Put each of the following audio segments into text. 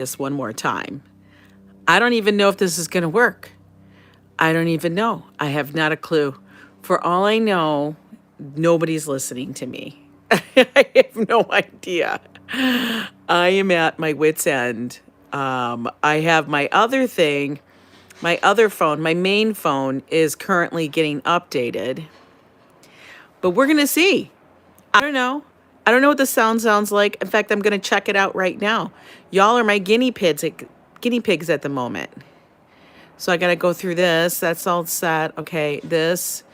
this one more time. I don't even know if this is going to work. I don't even know. I have not a clue. For all I know, nobody's listening to me. I have no idea. I am at my wit's end. I have my other thing, my other phone, my main phone is currently getting updated. But we're going to see. I don't know. I don't know what the sounds like. In fact, I'm going to check it out right now. Y'all are my guinea pigs at the moment. So I got to go through this. That's all set. Okay, this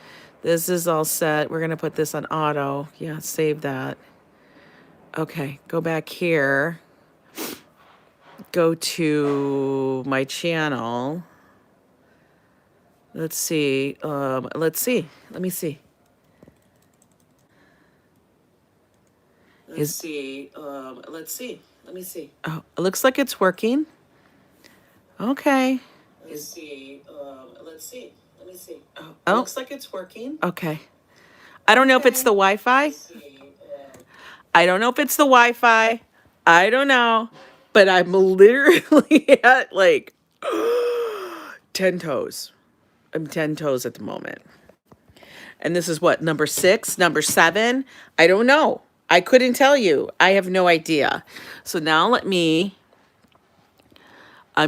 is all set. We're going to put this on auto. Yeah, save that. Okay, go back here. Go to my channel. Let's see. Let me see. Let me see. Oh, it looks like it's working. Okay. Let's see. Let me see. Oh, it looks like it's working. Okay. I don't know if it's the Wi-Fi. I don't know if it's the Wi-Fi. I don't know. But I'm literally at like 10 toes. I'm 10 toes at the moment. And this is what, number 6, number 7? I don't know. I couldn't tell you. I have no idea. So now I'm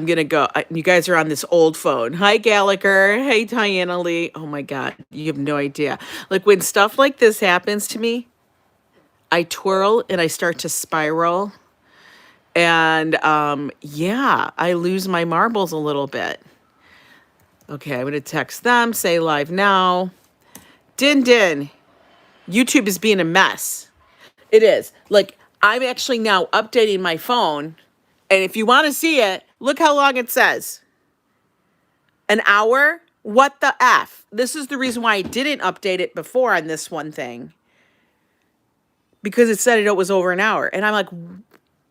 going to go. You guys are on this old phone. Hi, Gallagher. Hey, Diana Lee. Oh, my God. You have no idea. Like, when stuff like this happens to me, I twirl and I start to spiral. And, yeah, I lose my marbles a little bit. Okay, I'm going to text them, say live now. Din. YouTube is being a mess. It is. Like, I'm actually now updating my phone. And if you want to see it, look how long it says. An hour? What the F? This is the reason why I didn't update it before on this one thing. Because it said it was over an hour. And I'm like,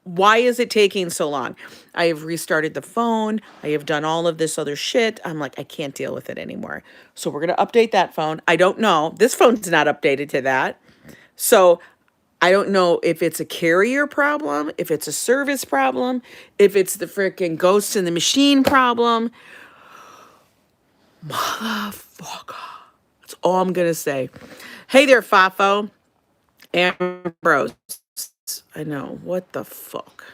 why is it taking so long? I have restarted the phone. I have done all of this other shit. I'm like, I can't deal with it anymore. So we're going to update that phone. I don't know. This phone's not updated to that. So I don't know if it's a carrier problem, if it's a service problem, if it's the freaking ghost in the machine problem. Motherfucker. That's all I'm going to say. Hey there, Fafo. Ambrose. I know. What the fuck?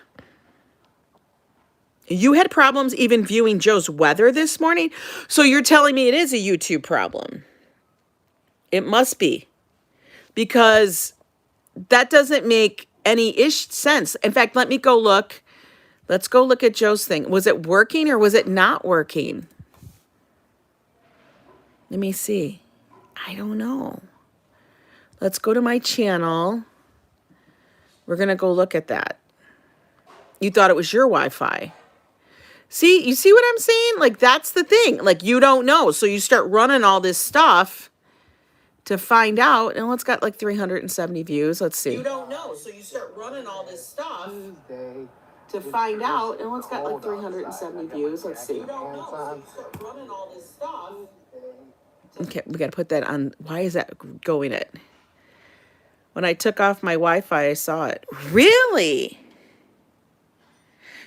You had problems even viewing Joe's weather this morning? So you're telling me it is a YouTube problem? It must be. Because that doesn't make any sense. In fact, let me go look. Let's go look at Joe's thing. Was it working or was it not working? Let me see. I don't know. Let's go to my channel. We're going to go look at that. You thought it was your Wi-Fi. See, you see what I'm saying? Like, that's the thing. Like, you don't know. So you start running all this stuff to find out. And it's got like 370 views. Let's see. You don't know. So you start running all this stuff to find out. And it's got like 370 views. Let's see. You don't know. So you start running all this stuff. Okay, we got to put that on. Why is that going it? When I took off my Wi-Fi, I saw it. Really?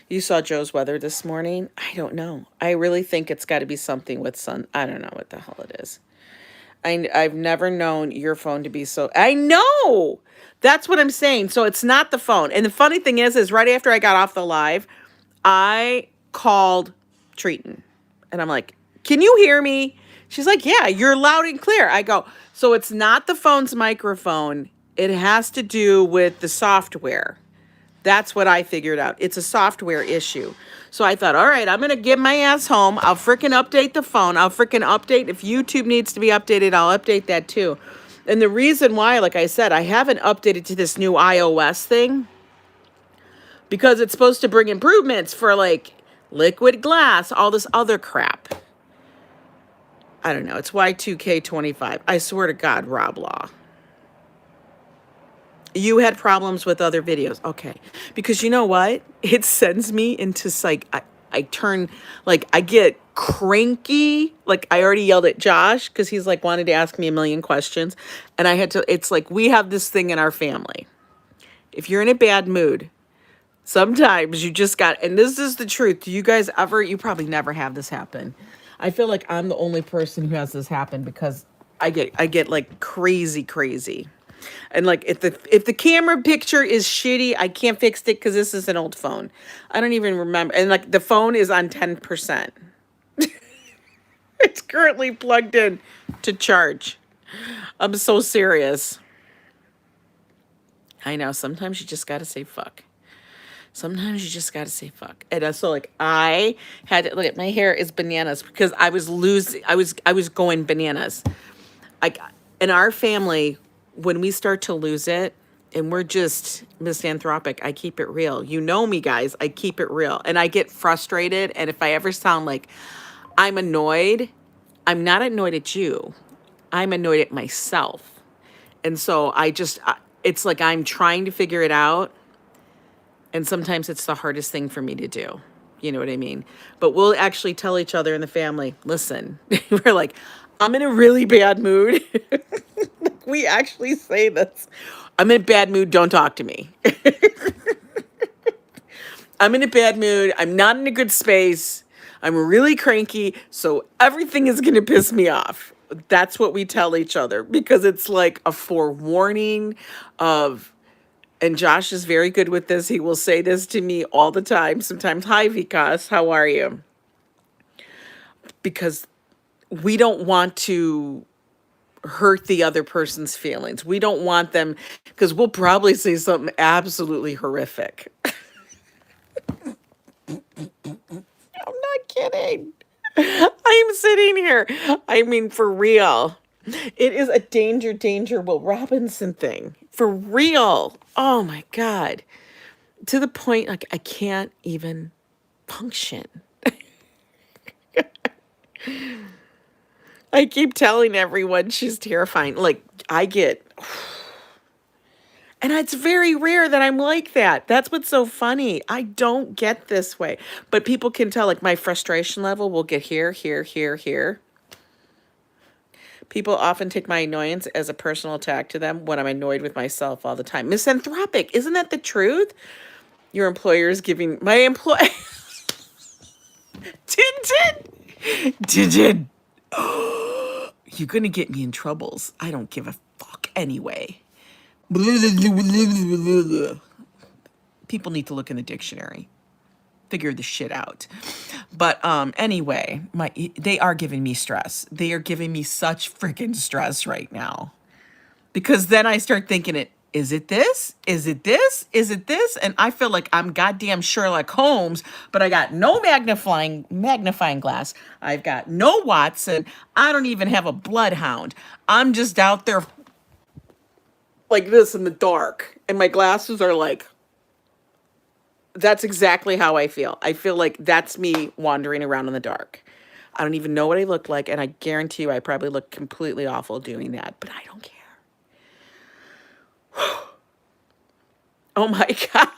You saw Joe's weather this morning? I don't know. I really think it's got to be something with sun. I don't know what the hell it is. I've never known your phone to be so... I know! That's what I'm saying. So it's not the phone. And the funny thing is right after I got off the live, I called Treaton. And I'm like, can you hear me? She's like, yeah, you're loud and clear. I go, so it's not the phone's microphone. It has to do with the software. That's what I figured out. It's a software issue. So I thought, all right, I'm going to get my ass home. I'll freaking update the phone. I'll freaking update. If YouTube needs to be updated, I'll update that too. And the reason why, like I said, I haven't updated to this new iOS thing because it's supposed to bring improvements for like liquid glass, all this other crap. I don't know. It's Y2K25. I swear to God, Rob Law. You had problems with other videos. Okay. Because you know what? It sends me into like, I turn, like, I get cranky. Like, I already yelled at Josh because he's like wanted to ask me a million questions. And I had to, it's like, we have this thing in our family. If you're in a bad mood, Sometimes you just got, and this is the truth. Do you guys ever, you probably never have this happen. I feel like I'm the only person who has this happen because I get like crazy, crazy. And like if the camera picture is shitty, I can't fix it because this is an old phone. I don't even remember. And like the phone is on 10%. It's currently plugged in to charge. I'm so serious. I know. Sometimes you just gotta say fuck. Sometimes you just gotta say fuck. And so like I had to look at my hair is bananas because I was losing. I was going bananas. Like in our family, when we start to lose it, and we're just misanthropic, I keep it real. You know me, guys. I keep it real, and I get frustrated. And if I ever sound like I'm annoyed, I'm not annoyed at you. I'm annoyed at myself. And so it's like I'm trying to figure it out. And sometimes it's the hardest thing for me to do. You know what I mean? But we'll actually tell each other in the family, listen, we're like, I'm in a really bad mood. We actually say this. I'm in a bad mood. Don't talk to me. I'm in a bad mood. I'm not in a good space. I'm really cranky. So everything is going to piss me off. That's what we tell each other because it's like a forewarning of, and Josh is very good with this. He will say this to me all the time. Sometimes, hi, Vikas, how are you? Because we don't want to hurt the other person's feelings. We don't want them, because we'll probably say something absolutely horrific. I'm not kidding. I'm sitting here. I mean, for real. It is a danger, Will Robinson thing. For real. Oh my God. To the point, like, I can't even function. I keep telling everyone she's terrifying. Like, I get, and it's very rare that I'm like that. That's what's so funny. I don't get this way. But people can tell, like, my frustration level will get here, here, here, here. People often take my annoyance as a personal attack to them when I'm annoyed with myself all the time. Misanthropic. Isn't that the truth? Your employer is giving my employee. Tintin. You're going to get me in troubles. I don't give a fuck anyway. People need to look in the dictionary. Figure this shit out. But anyway, they are giving me stress. They are giving me such freaking stress right now. Because then I start thinking is it this? Is it this? Is it this? And I feel like I'm goddamn Sherlock Holmes, but I got no magnifying glass. I've got no Watson. I don't even have a bloodhound. I'm just out there like this in the dark. And my glasses are like, that's exactly how I feel. I feel like that's me wandering around in the dark. I don't even know what I look like. And I guarantee you I probably look completely awful doing that, but I don't care. Oh my God.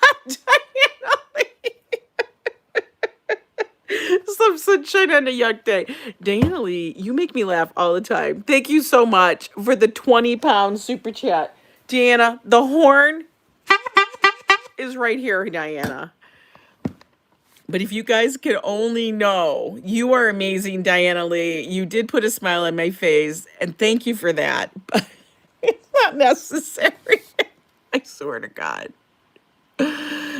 Some sunshine on a yuck day. Diana Lee, you make me laugh all the time. Thank you so much for the 20-pound super chat. Diana, the horn is right here, Diana. But if you guys could only know, you are amazing, Diana Lee. You did put a smile on my face, and thank you for that. But it's not necessary. I swear to God.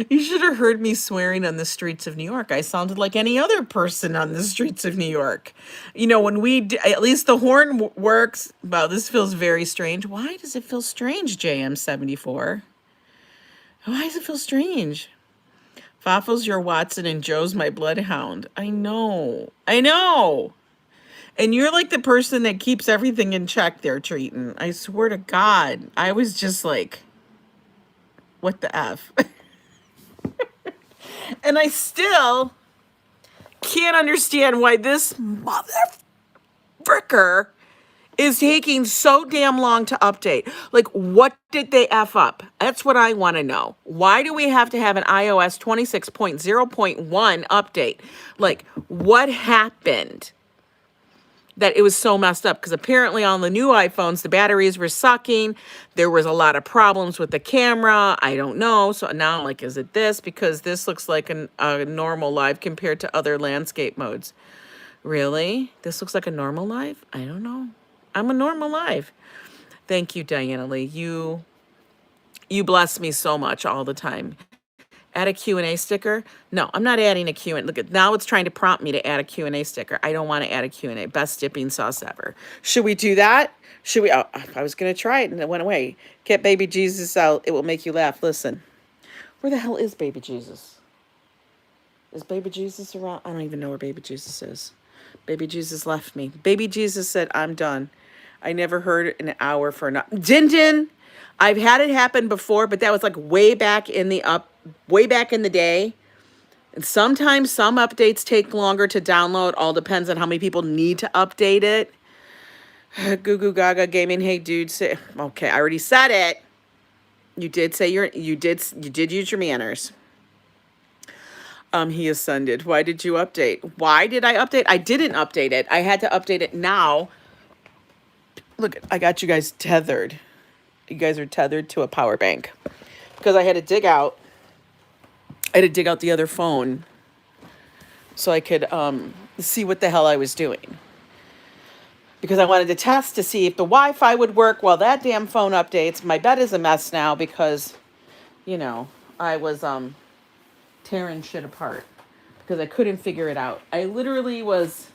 You should have heard me swearing on the streets of New York. I sounded like any other person on the streets of New York. You know, when at least the horn works. Wow, this feels very strange. Why does it feel strange, JM74? Why does it feel strange? Faffel's your Watson and Joe's my bloodhound. I know. And you're like the person that keeps everything in check there, Treaton. I swear to God. I was just like, what the F? And I still can't understand why this motherfucker is taking so damn long to update. Like, what did they F up? That's what I want to know. Why do we have to have an iOS 26.0.1 update? Like, what happened? that it was so messed up because apparently on the new iPhones, the batteries were sucking. There was a lot of problems with the camera. I don't know. So now I'm like, is it this? Because this looks like a normal live compared to other landscape modes. Really? This looks like a normal live? I don't know. I'm a normal live. Thank you, Diana Lee. You bless me so much all the time. Add a Q&A sticker? No, I'm not adding a Q&A. Look at now it's trying to prompt me to add a Q&A sticker. I don't want to add a Q&A. Best dipping sauce ever. Should we do that? Should we? Oh, I was going to try it and it went away. Get baby Jesus out. It will make you laugh. Listen. Where the hell is baby Jesus? Is baby Jesus around? I don't even know where baby Jesus is. Baby Jesus left me. Baby Jesus said, I'm done. I never heard an hour for enough. Din Din. I've had it happen before, but that was like way back in the day. And sometimes some updates take longer to download. All depends on how many people need to update it. Goo Goo Gaga Gaming. Hey, dude. Say, okay, I already said it. You did say you did use your manners. He ascended. Why did you update? Why did I update? I didn't update it. I had to update it now. Look, I got you guys tethered. You guys are tethered to a power bank because I had to dig out the other phone so I could see what the hell I was doing. Because I wanted to test to see if the Wi-Fi would work while that damn phone updates. My bed is a mess now because, you know, I was tearing shit apart because I couldn't figure it out. I literally was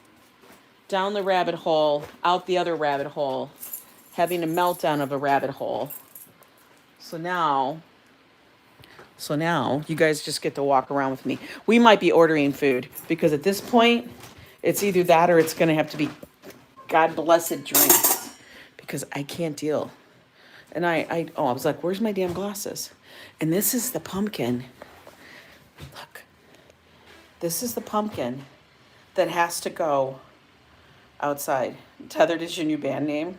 down the rabbit hole, out the other rabbit hole, having a meltdown of a rabbit hole. So now you guys just get to walk around with me. We might be ordering food because at this point, it's either that or it's going to have to be God blessed drinks because I can't deal. And I was like, where's my damn glasses? And this is the pumpkin. Look, this is the pumpkin that has to go outside. Tethered is your new band name.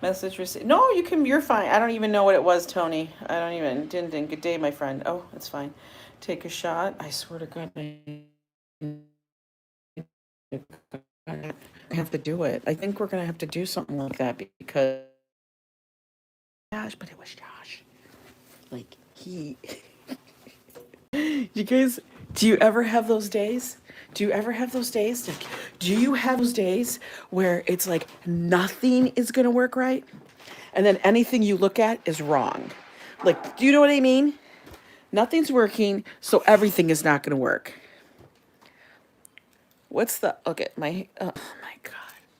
Message received. No, you're fine. I don't even know what it was, Tony. I don't even. Din. Good day, my friend. Oh, it's fine. Take a shot. I swear to God, I have to do it. I think we're going to have to do something like that because Josh, but it was Josh. Like, he... You guys, do you ever have those days? Do you ever have those days? Like, do you have those days where it's like nothing is going to work right? And then anything you look at is wrong. Like, do you know what I mean? Nothing's working, so everything is not going to work. What's the... Okay, oh my God.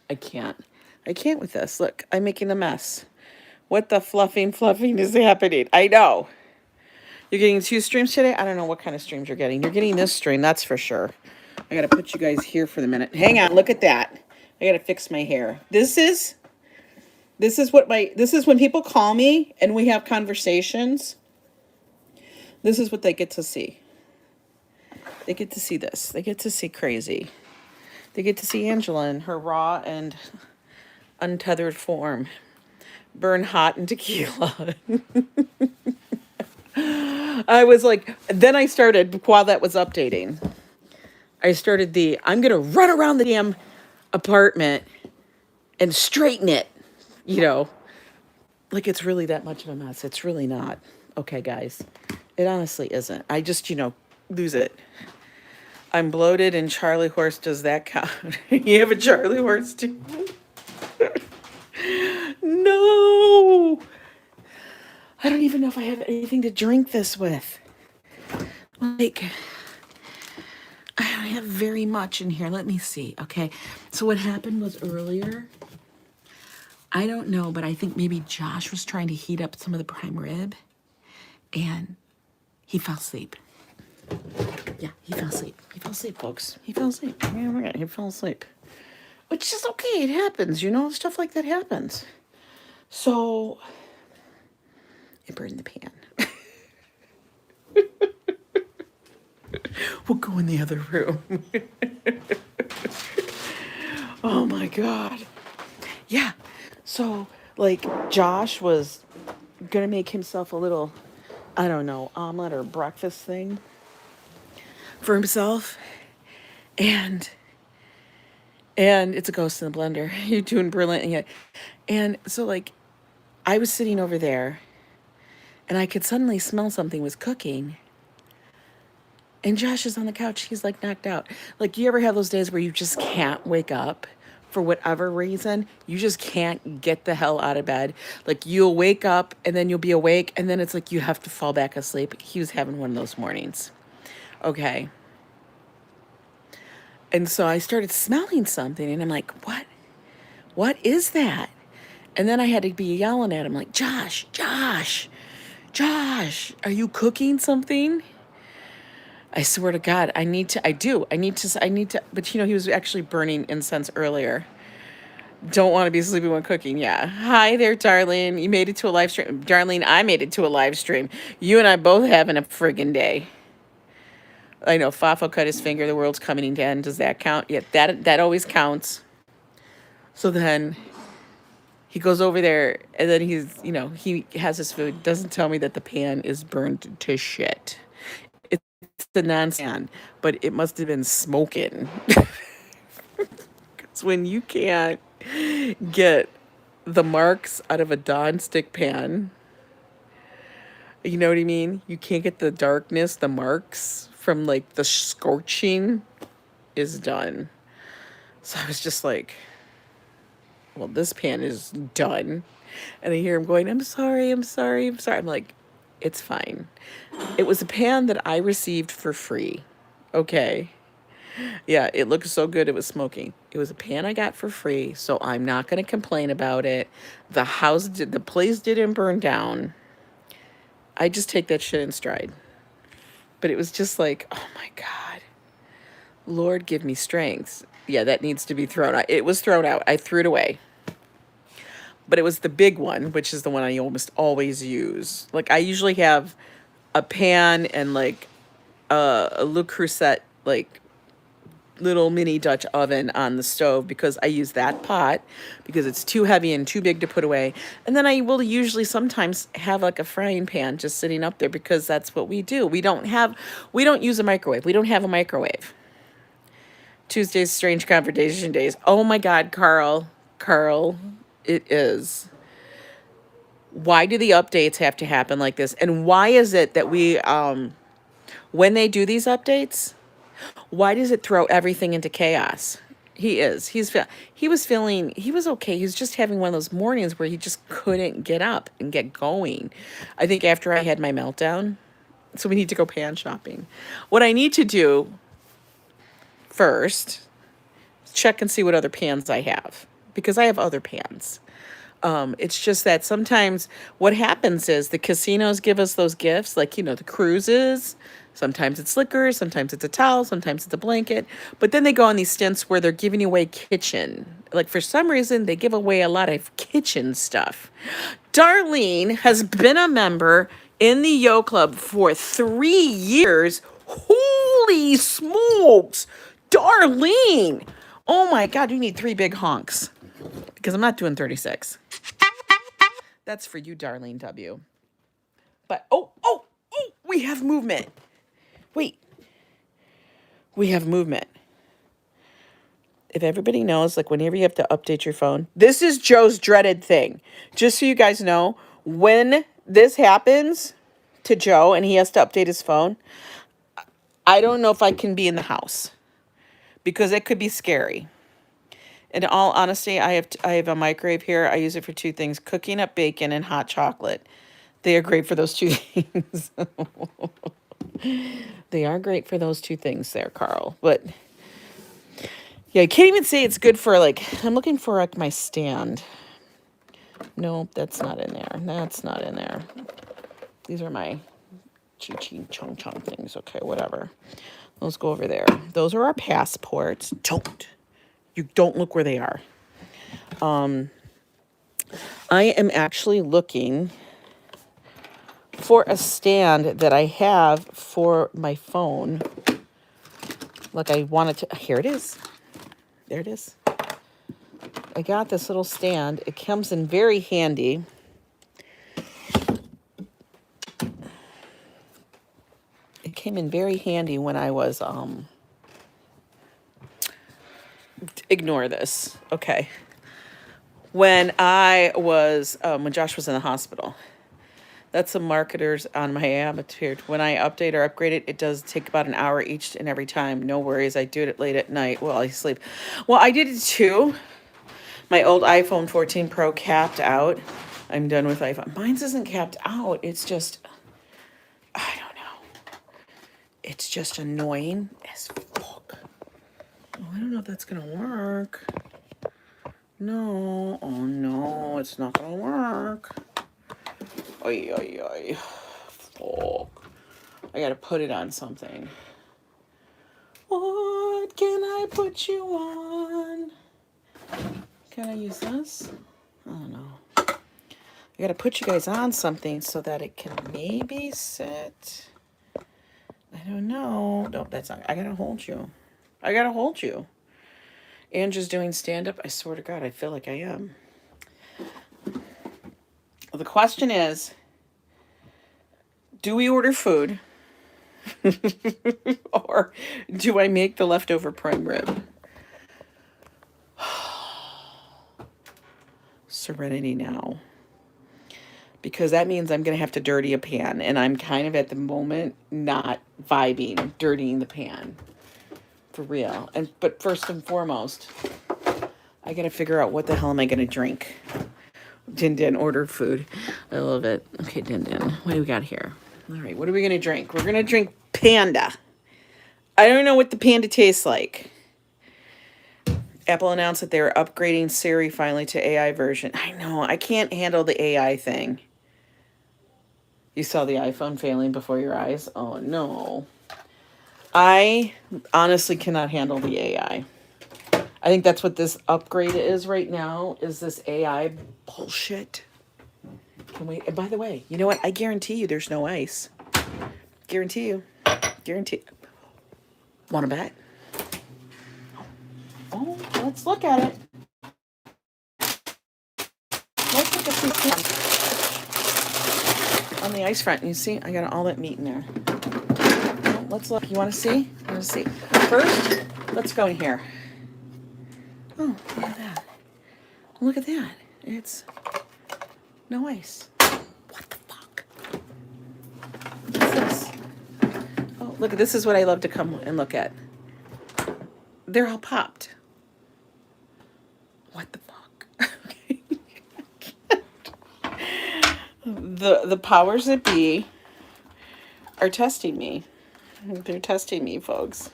I can't with this. Look, I'm making a mess. What the fluffing is happening? I know. You're getting 2 streams today? I don't know what kind of streams you're getting. You're getting this stream, that's for sure. I got to put you guys here for the minute. Hang on, look at that. I got to fix my hair. This is when people call me and we have conversations. This is what they get to see. They get to see this. They get to see crazy. They get to see Angela in her raw and untethered form. Burn hot in tequila. I was like, then I started, while that was updating, I started I'm going to run around the damn apartment and straighten it, you know, like it's really that much of a mess. It's really not. Okay, guys, it honestly isn't. I just, lose it. I'm bloated and Charlie horse. Does that count? You have a Charlie horse too? No. I don't even know if I have anything to drink this with. Like, I don't have very much in here. Let me see. Okay. So what happened was earlier, I don't know, but I think maybe Josh was trying to heat up some of the prime rib and he fell asleep. Yeah, he fell asleep. He fell asleep, folks. He fell asleep. Yeah, he fell asleep. Which is okay. It happens, stuff like that happens. So it burned the pan. We'll go in the other room. Oh my God. Yeah. So, like, Josh was gonna make himself a little, I don't know, omelet or breakfast thing for himself. And and it's a ghost in the blender. You're doing brilliant. And so like I was sitting over there and I could suddenly smell something was cooking. And Josh is on the couch. He's like knocked out. Like, you ever have those days where you just can't wake up for whatever reason? You just can't get the hell out of bed. Like, you'll wake up and then you'll be awake and then it's like you have to fall back asleep. He was having one of those mornings. Okay. And so I started smelling something and I'm like, what? What is that? And then I had to be yelling at him like, Josh, are you cooking something? I swear to God, I need to, but he was actually burning incense earlier. Don't want to be sleeping when cooking. Yeah. Hi there, Darlene. You made it to a live stream. Darlene, I made it to a live stream. You and I both having a friggin' day. I know, Fafo cut his finger. The world's coming to end. Does that count? Yeah, that always counts. So then he goes over there and then he has his food. Doesn't tell me that the pan is burned to shit. It's the non-stand, but it must have been smoking. Because when you can't get the marks out of a non-stick pan, you know what I mean? You can't get the darkness, the marks from like the scorching is done. So I was just like, well, this pan is done. And I hear him going, I'm sorry. I'm like, it's fine. It was a pan that I received for free. Okay. Yeah, it looked so good it was smoking. It was a pan I got for free, so I'm not going to complain about it. The place didn't burn down. I just take that shit in stride. But it was just like, oh my God. Lord, give me strength. Yeah, that needs to be thrown out. It was thrown out. I threw it away. But it was the big one, which is the one I almost always use. Like, I usually have a pan and like a Le Creuset, like little mini Dutch oven on the stove because I use that pot because it's too heavy and too big to put away. And then I will usually sometimes have like a frying pan just sitting up there because that's what we do. We don't use a microwave. We don't have a microwave. Tuesday's strange conversation days. Oh my God, Carl, it is. Why do the updates have to happen like this? And why is it that when they do these updates, why does it throw everything into chaos? He was okay. He was okay. He was just having one of those mornings where he just couldn't get up and get going. I think after I had my meltdown. So we need to go pan shopping. What I need to do first, check and see what other pans I have because I have other pans. It's just that sometimes what happens is the casinos give us those gifts, like, the cruises. Sometimes it's liquor, sometimes it's a towel, sometimes it's a blanket. But then they go on these stints where they're giving away kitchen. Like, for some reason, they give away a lot of kitchen stuff. Darlene has been a member in the Yo Club for 3 years. Holy smokes! Darlene! Oh my God, you need 3 big honks. Because I'm not doing 36. That's for you, Darlene W. But, we have movement. Wait. We have movement. If everybody knows, like whenever you have to update your phone, this is Joe's dreaded thing. Just so you guys know, when this happens to Joe and he has to update his phone, I don't know if I can be in the house because it could be scary. In all honesty, I have a microwave here. I use it for 2 things, cooking up bacon and hot chocolate. They are great for those 2 things. They are great for those 2 things there, Carl. But yeah, I can't even say it's good for I'm looking for like my stand. No, that's not in there. That's not in there. These are my chi-chi chung-chung things. Okay, whatever. Those go over there. Those are our passports. You don't look where they are. I am actually looking for a stand that I have for my phone. Like I wanted to, here it is. There it is. I got this little stand. It comes in very handy. It came in very handy when I was Ignore this. Okay. When when Josh was in the hospital, that's the marketers on my app appeared. When I update or upgrade it, it does take about an hour each and every time. No worries. I do it late at night while I sleep. Well, I did it too. My old iPhone 14 Pro capped out. I'm done with iPhone. Mine's isn't capped out. It's just, I don't know. It's just annoying as fuck. Oh, I don't know if that's going to work. No. Oh, no. It's not going to work. Oy, oy, oy. Fuck. I got to put it on something. What can I put you on? Can I use this? I don't know. I gotta put you guys on something so that it can maybe sit. I don't know. No, that's not. I gotta hold you. I gotta hold you. Andrew's doing stand-up. I swear to God, I feel like I am. The question is, do we order food? Or do I make the leftover prime rib? Serenity now. Because that means I'm going to have to dirty a pan. And I'm kind of at the moment not vibing, dirtying the pan. For real. But first and foremost, I got to figure out what the hell am I going to drink. Din Din ordered food. I love it. Okay, Din Din. What do we got here? All right, what are we going to drink? We're going to drink Panda. I don't know what the Panda tastes like. Apple announced that they were upgrading Siri finally to AI version. I know. I can't handle the AI thing. You saw the iPhone failing before your eyes? Oh, no. I honestly cannot handle the AI. I think that's what this upgrade is right now, is this AI bullshit. Can we... And by the way, you know what? I guarantee you there's no ice. Guarantee you. Guarantee. Want to bet? Oh, let's look at it. Let's look at some cans. On the ice front, you see, I got all that meat in there. Well, let's look. You want to see? I want to see. First, let's go in here. Oh, look at that. Look at that. It's no ice. What the fuck? What's this? Oh, look, this is what I love to come and look at. They're all popped. What the fuck? The powers that be are testing me. They're testing me, folks.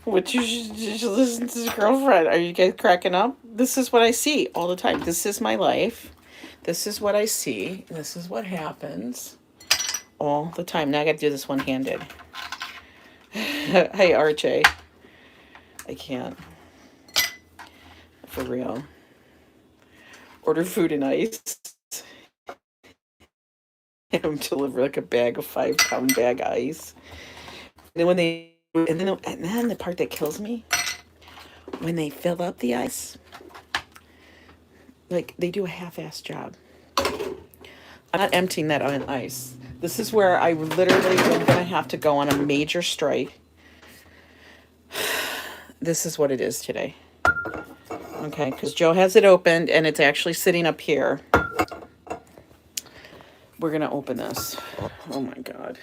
What you should listen to his girlfriend. Are you guys cracking up? This is what I see all the time. This is my life. This is what I see. This is what happens all the time. Now I got to do this one-handed. Hey, RJ. I can't. For real. Order food and ice. Have them deliver like a bag of 5-pound bag ice. And then the part that kills me, when they fill up the ice, like they do a half-assed job. I'm not emptying that on ice. This is where I literally am gonna have to go on a major strike. This is what it is today. Okay, because Joe has it opened and it's actually sitting up here. We're going to open this. Oh my God.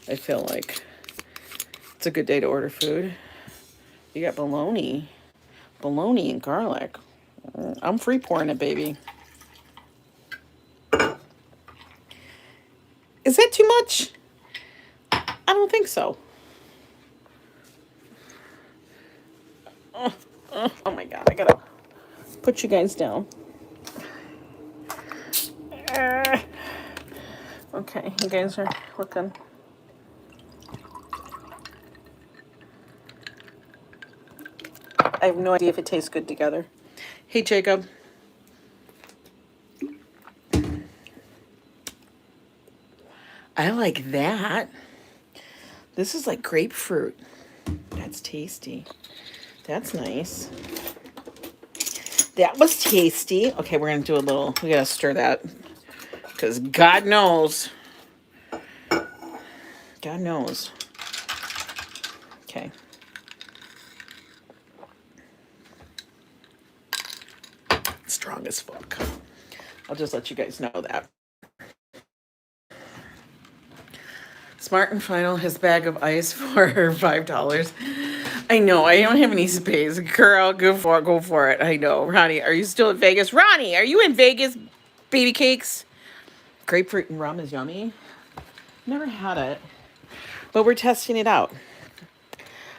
I feel like it's a good day to order food. You got bologna. Bologna and garlic. I'm free pouring it, baby. Is that too much? I don't think so. Oh my God. I got to put you guys down. Okay, you guys are looking. I have no idea if it tastes good together. Hey, Jacob. I like that. This is like grapefruit. That's tasty. That's nice. That was tasty. Okay, we're going to do a little, we got to stir that. Because God knows. God knows. Okay. strong as fuck. I'll just let you guys know that. Smart and Final, his bag of ice for $5. I know, I don't have any space. Girl, go for it. I know. Ronnie, are you still in Vegas? Ronnie, are you in Vegas? Baby cakes? Grapefruit and rum is yummy. Never had it, but we're testing it out.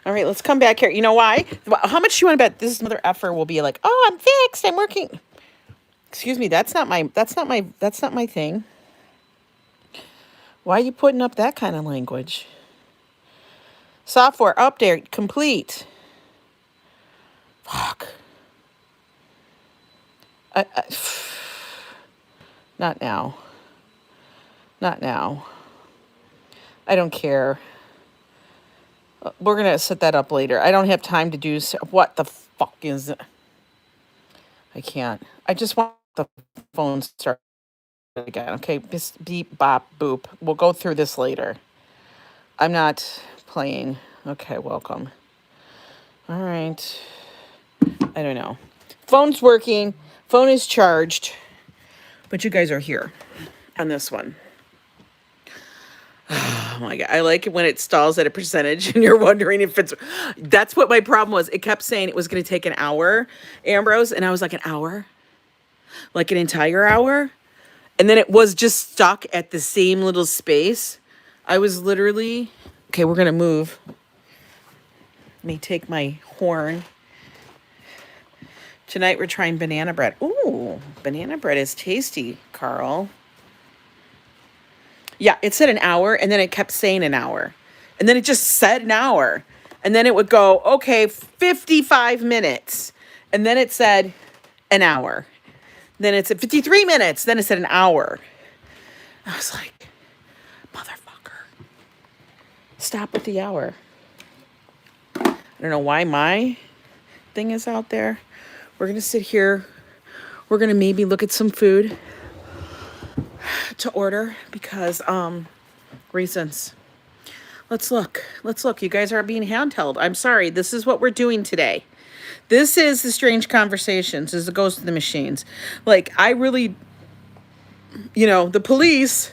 All right, let's come back here. You know why? How much do you want to bet this mother effer will be like, oh, I'm fixed, I'm working. Excuse me, that's not my thing. Why are you putting up that kind of language? Software update complete. Fuck. Not now. Not now. I don't care. We're going to set that up later. I don't have time to do so. What the fuck is it? I can't. I just want the phone started again. Okay, just beep, bop, boop. We'll go through this later. I'm not playing. Okay, welcome. All right. I don't know. Phone's working. Phone is charged. But you guys are here on this one. Oh my God. I like it when it stalls at a percentage and you're wondering if it's, that's what my problem was. It kept saying it was going to take an hour, Ambrose. And I was like, an hour? Like an entire hour? And then it was just stuck at the same little space. I was literally, okay, we're going to move. Let me take my horn. Tonight we're trying banana bread. Ooh, banana bread is tasty, Carl. Yeah, it said an hour, and then it kept saying an hour. And then it just said an hour. And then it would go, okay, 55 minutes. And then it said an hour. Then it said 53 minutes. Then it said an hour. I was like, motherfucker. Stop with the hour. I don't know why my thing is out there. We're going to sit here. We're going to maybe look at some food to order because reasons. Let's look. You guys are being handheld. I'm sorry. This is what we're doing today. This is the Strange Conversations. This is the Ghost of the Machines. Like, I really, the police,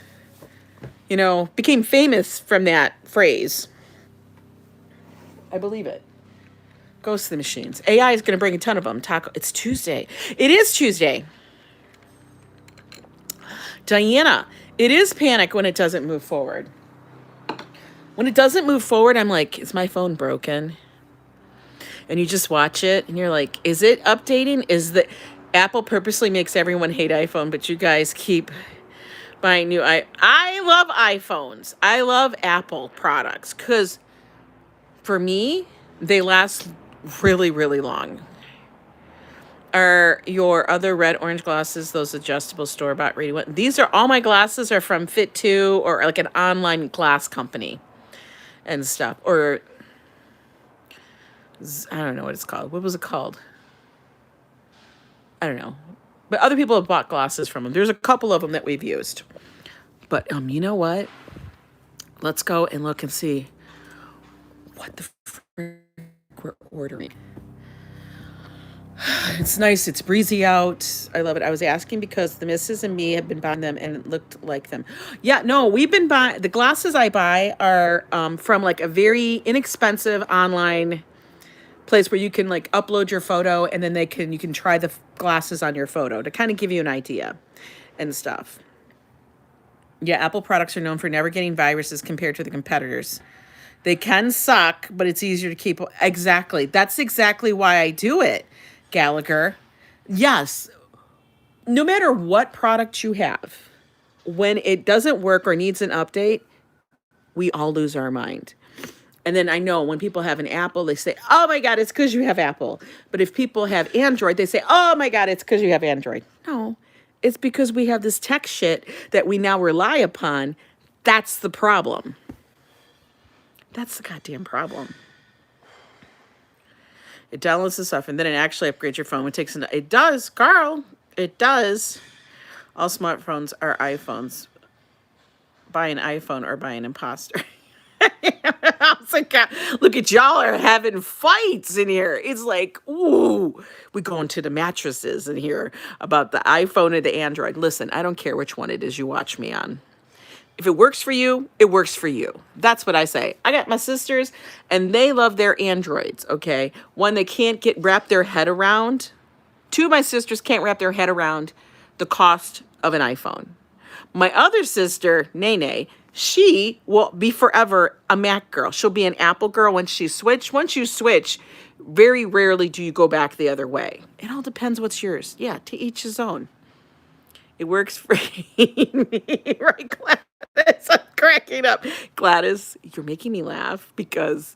became famous from that phrase. I believe it. Ghost of the Machines. AI is going to bring a ton of them. It's Tuesday. It is Tuesday. Diana, it is panic when it doesn't move forward. When it doesn't move forward, I'm like, is my phone broken? And you just watch it and you're like, is it updating? Is the Apple purposely makes everyone hate iPhone, but you guys keep buying new I love iPhones. I love Apple products because for me, they last really, really long. Are your other red orange glasses those adjustable store-bought reading one? These are all my glasses are from Fit2 or like an online glass company and stuff. Or I don't know what it's called. What was it called? I don't know. But other people have bought glasses from them. There's a couple of them that we've used. But you know what? Let's go and look and see what the frick we're ordering. It's nice. It's breezy out. I love it. I was asking because the missus and me have been buying them and it looked like them. Yeah, no, we've been buying, the glasses I buy are from like a very inexpensive online place where you can like upload your photo and then you can try the glasses on your photo to kind of give you an idea and stuff. Yeah, Apple products are known for never getting viruses compared to the competitors. They can suck, but it's easier to keep. Exactly. That's exactly why I do it, Gallagher. Yes. No matter what product you have, when it doesn't work or needs an update, we all lose our mind. And then I know when people have an Apple, they say, oh my God, it's because you have Apple. But if people have Android, they say, oh my God, it's because you have Android. No, it's because we have this tech shit that we now rely upon. That's the problem. That's the goddamn problem. It downloads the stuff and then it actually upgrades your phone. It does, Carl. It does. All smartphones are iPhones. Buy an iPhone or buy an imposter. like, look at y'all are having fights in here. It's like, ooh, we go into the mattresses in here about the iPhone or the Android. Listen, I don't care which one it is you watch me on. If it works for you, it works for you. That's what I say. I got my sisters, and they love their Androids, okay? One they can't wrap their head around. Two of my sisters can't wrap their head around the cost of an iPhone. My other sister, Nene, she will be forever a Mac girl. She'll be an Apple girl when she switched. Once you switch, very rarely do you go back the other way. It all depends what's yours. Yeah, to each his own. It works for me, right, Gladys? I'm cracking up. Gladys, you're making me laugh because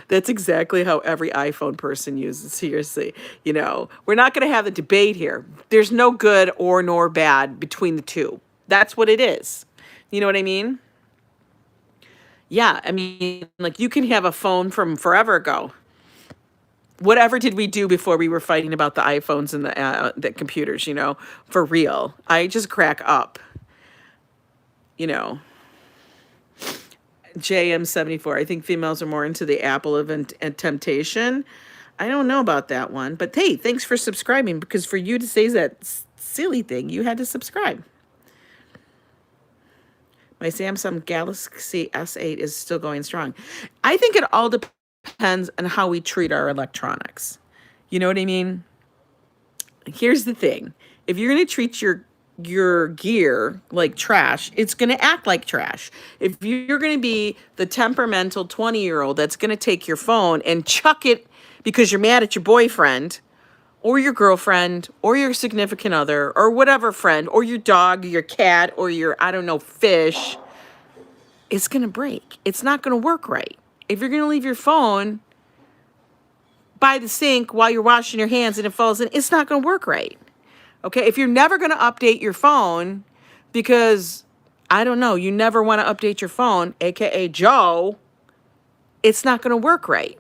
that's exactly how every iPhone person uses. Seriously, you know, we're not going to have a debate here. There's no good or nor bad between the two. That's what it is. You know what I mean? Yeah, I mean, like you can have a phone from forever ago. Whatever did we do before we were fighting about the iPhones and the computers, you know, for real? I just crack up, you know. JM74, I think females are more into the Apple of and temptation. I don't know about that one. But hey, thanks for subscribing, because for you to say that silly thing, you had to subscribe. My Samsung Galaxy S8 is still going strong. I think it all depends on how we treat our electronics. You know what I mean? Here's the thing. If you're going to treat your gear like trash, it's going to act like trash. If you're going to be the temperamental 20-year-old that's going to take your phone and chuck it because you're mad at your boyfriend or your girlfriend or your significant other or whatever friend or your dog or your cat or your, I don't know, fish, it's going to break. It's not going to work right. If you're going to leave your phone by the sink while you're washing your hands and it falls in, it's not going to work right. Okay, if you're never going to update your phone because, I don't know, you never want to update your phone, aka Joe, it's not going to work right.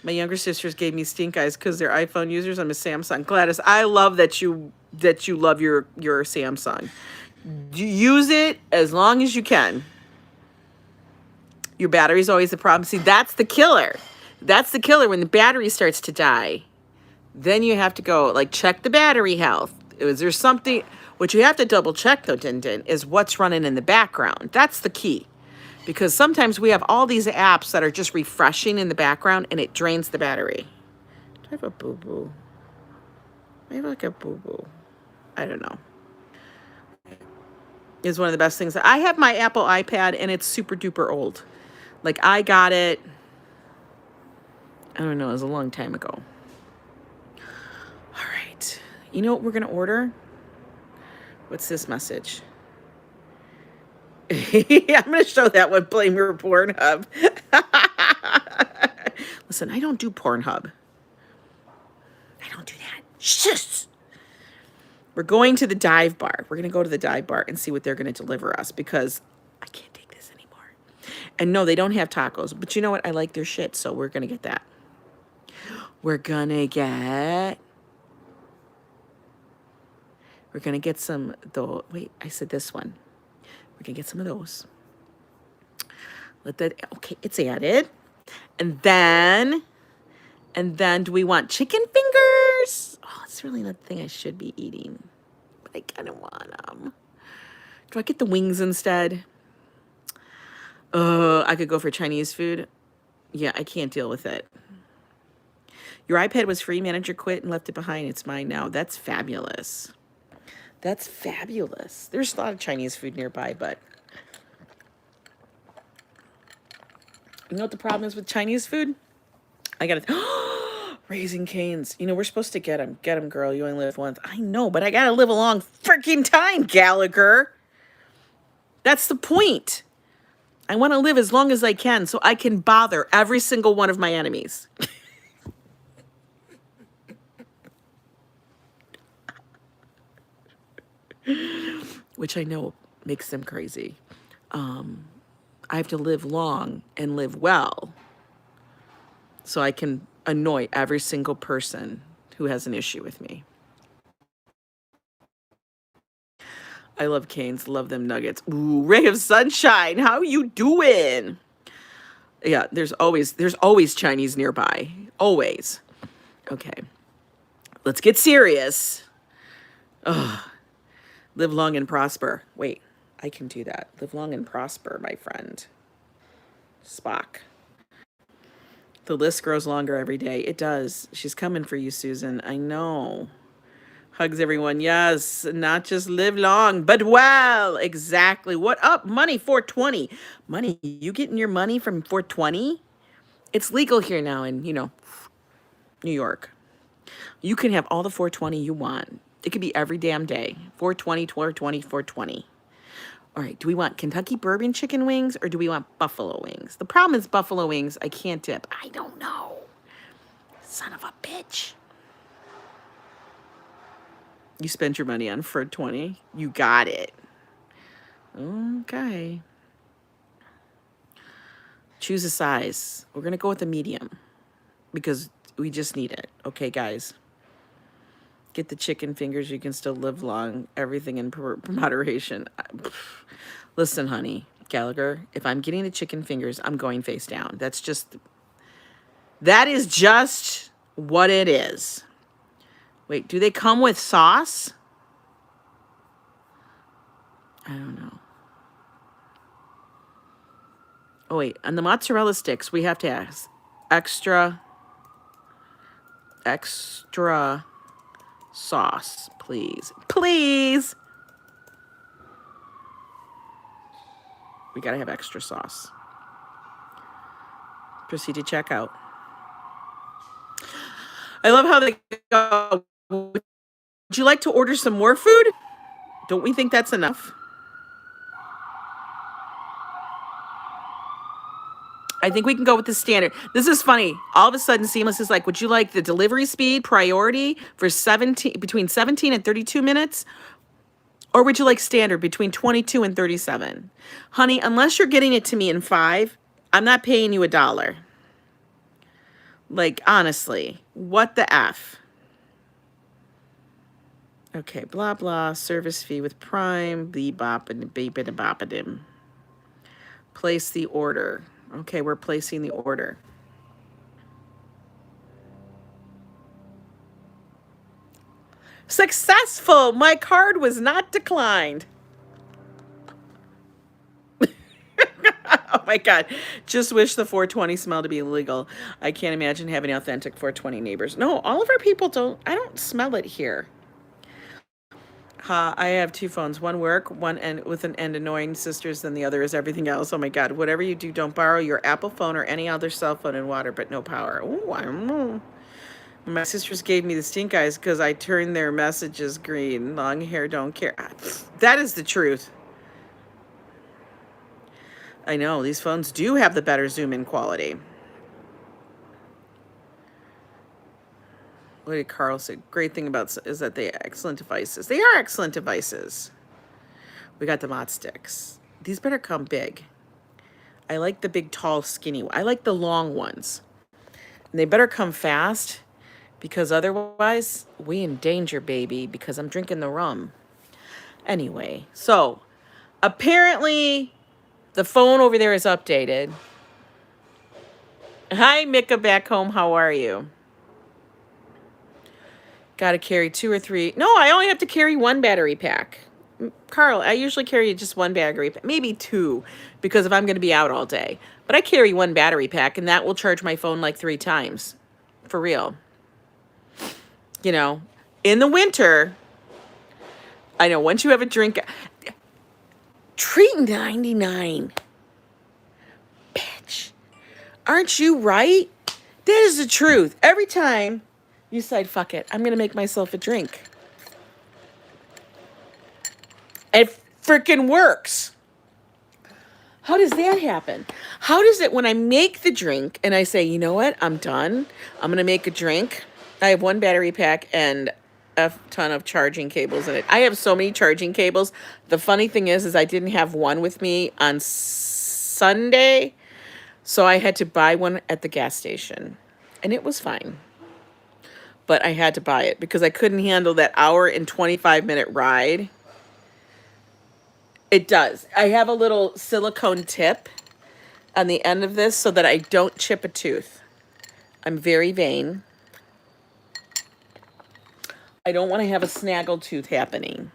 My younger sisters gave me stink eyes because they're iPhone users. I'm a Samsung. Gladys, I love that you love your Samsung. Use it as long as you can. Your battery's always the problem. See, that's the killer. That's the killer when the battery starts to die. Then you have to go, like, check the battery health. Is there something... What you have to double check, though, Din Din, is what's running in the background. That's the key. Because sometimes we have all these apps that are just refreshing in the background, and it drains the battery. Do I have a boo-boo? I have, like, a boo-boo. I don't know. It's one of the best things. I have my Apple iPad, and it's super-duper old. Like, I got it... I don't know. It was a long time ago. All right. You know what we're going to order? What's this message? I'm going to show that one. Blame your Pornhub. Listen, I don't do Pornhub. I don't do that. Shh. We're going to the dive bar. We're going to go to the dive bar and see what they're going to deliver us because I can't take this anymore. And no, they don't have tacos. But you know what? I like their shit, so we're going to get that. We're going to get some, though. Wait, I said this one. We're going to get some of those. Okay, it's added. And then do we want chicken fingers? Oh, it's really not the thing I should be eating. But I kind of want them. Do I get the wings instead? I could go for Chinese food. Yeah, I can't deal with it. Your iPad was free, manager quit and left it behind. It's mine now. That's fabulous. That's fabulous. There's a lot of Chinese food nearby, but you know what the problem is with Chinese food? I gotta, Raising Cane's. You know, we're supposed to get them. Get them, girl. You only live once. I know, but I gotta live a long freaking time, Gallagher. That's the point. I want to live as long as I can so I can bother every single one of my enemies. Which I know makes them crazy. I have to live long and live well so I can annoy every single person who has an issue with me. I love Cane's, love them nuggets. Ooh, ray of sunshine, how you doing? Yeah, there's always Chinese nearby. Always. Okay. Let's get serious. Live long and prosper. Wait, I can do that. Live long and prosper, my friend. Spock. The list grows longer every day. It does. She's coming for you, Susan. I know. Hugs, everyone. Yes, not just live long, but well. Exactly. What up? Money 420. Money, you getting your money from 420? It's legal here now in, New York. You can have all the 420 you want. It could be every damn day. 420, 420, 420. All right, do we want Kentucky bourbon chicken wings or do we want buffalo wings? The problem is buffalo wings, I can't dip. I don't know. Son of a bitch. You spent your money on 420. You got it. Okay. Choose a size. We're going to go with a medium because we just need it. Okay, guys. Get the chicken fingers. You can still live long. Everything in moderation. Listen, honey, Gallagher, if I'm getting the chicken fingers, I'm going face down. That is just what it is. Wait, do they come with sauce? I don't know. Oh, wait, on the mozzarella sticks, we have to ask extra sauce, please. Please. We gotta have extra sauce. Proceed to checkout. I love how they go. Would you like to order some more food? Don't we think that's enough? I think we can go with the standard. This is funny. All of a sudden, Seamless is like, would you like the delivery speed priority for between 17 and 32 minutes? Or would you like standard between 22 and 37? Honey, unless you're getting it to me in 5, I'm not paying you $1. Like, honestly, what the F? Okay, blah, blah, service fee with Prime, bebop and beep-a-bop-a-dim. Place the order. Okay, we're placing the order. Successful! My card was not declined. Oh my God. Just wish the 420 smell to be illegal. I can't imagine having authentic 420 neighbors. No, all of our people I don't smell it here. I have 2 phones. One work, one with and annoying sisters, and the other is everything else. Oh my God. Whatever you do, don't borrow your Apple phone or any other cell phone in water, but no power. Oh, I don't know. My sisters gave me the stink eyes because I turned their messages green. Long hair, don't care. That is the truth. I know, these phones do have the better zoom in quality. What did Carl say? Great thing about is that they are excellent devices. They are excellent devices. We got the Mott sticks. These better come big. I like the big, tall, skinny. I like the long ones. And they better come fast because otherwise we in danger, baby, because I'm drinking the rum. Anyway, so apparently the phone over there is updated. Hi, Micka, back home. How are you? Got to carry 2 or 3. No, I only have to carry 1 battery pack. Carl, I usually carry just 1 battery pack, maybe 2, because if I'm going to be out all day. But I carry 1 battery pack, and that will charge my phone like 3 times. For real. You know, in the winter, I know once you have a drink, treat 99. Bitch. Aren't you right? That is the truth. Every time you said, fuck it, I'm going to make myself a drink. It freaking works. How does that happen? How does it when I make the drink and I say, you know what, I'm done. I'm going to make a drink. I have 1 battery pack and a ton of charging cables in it. I have so many charging cables. The funny thing is I didn't have one with me on Sunday, so I had to buy one at the gas station. And it was fine. But I had to buy it because I couldn't handle that hour and 25-minute ride. It does. I have a little silicone tip on the end of this so that I don't chip a tooth. I'm very vain. I don't want to have a snaggle tooth happening.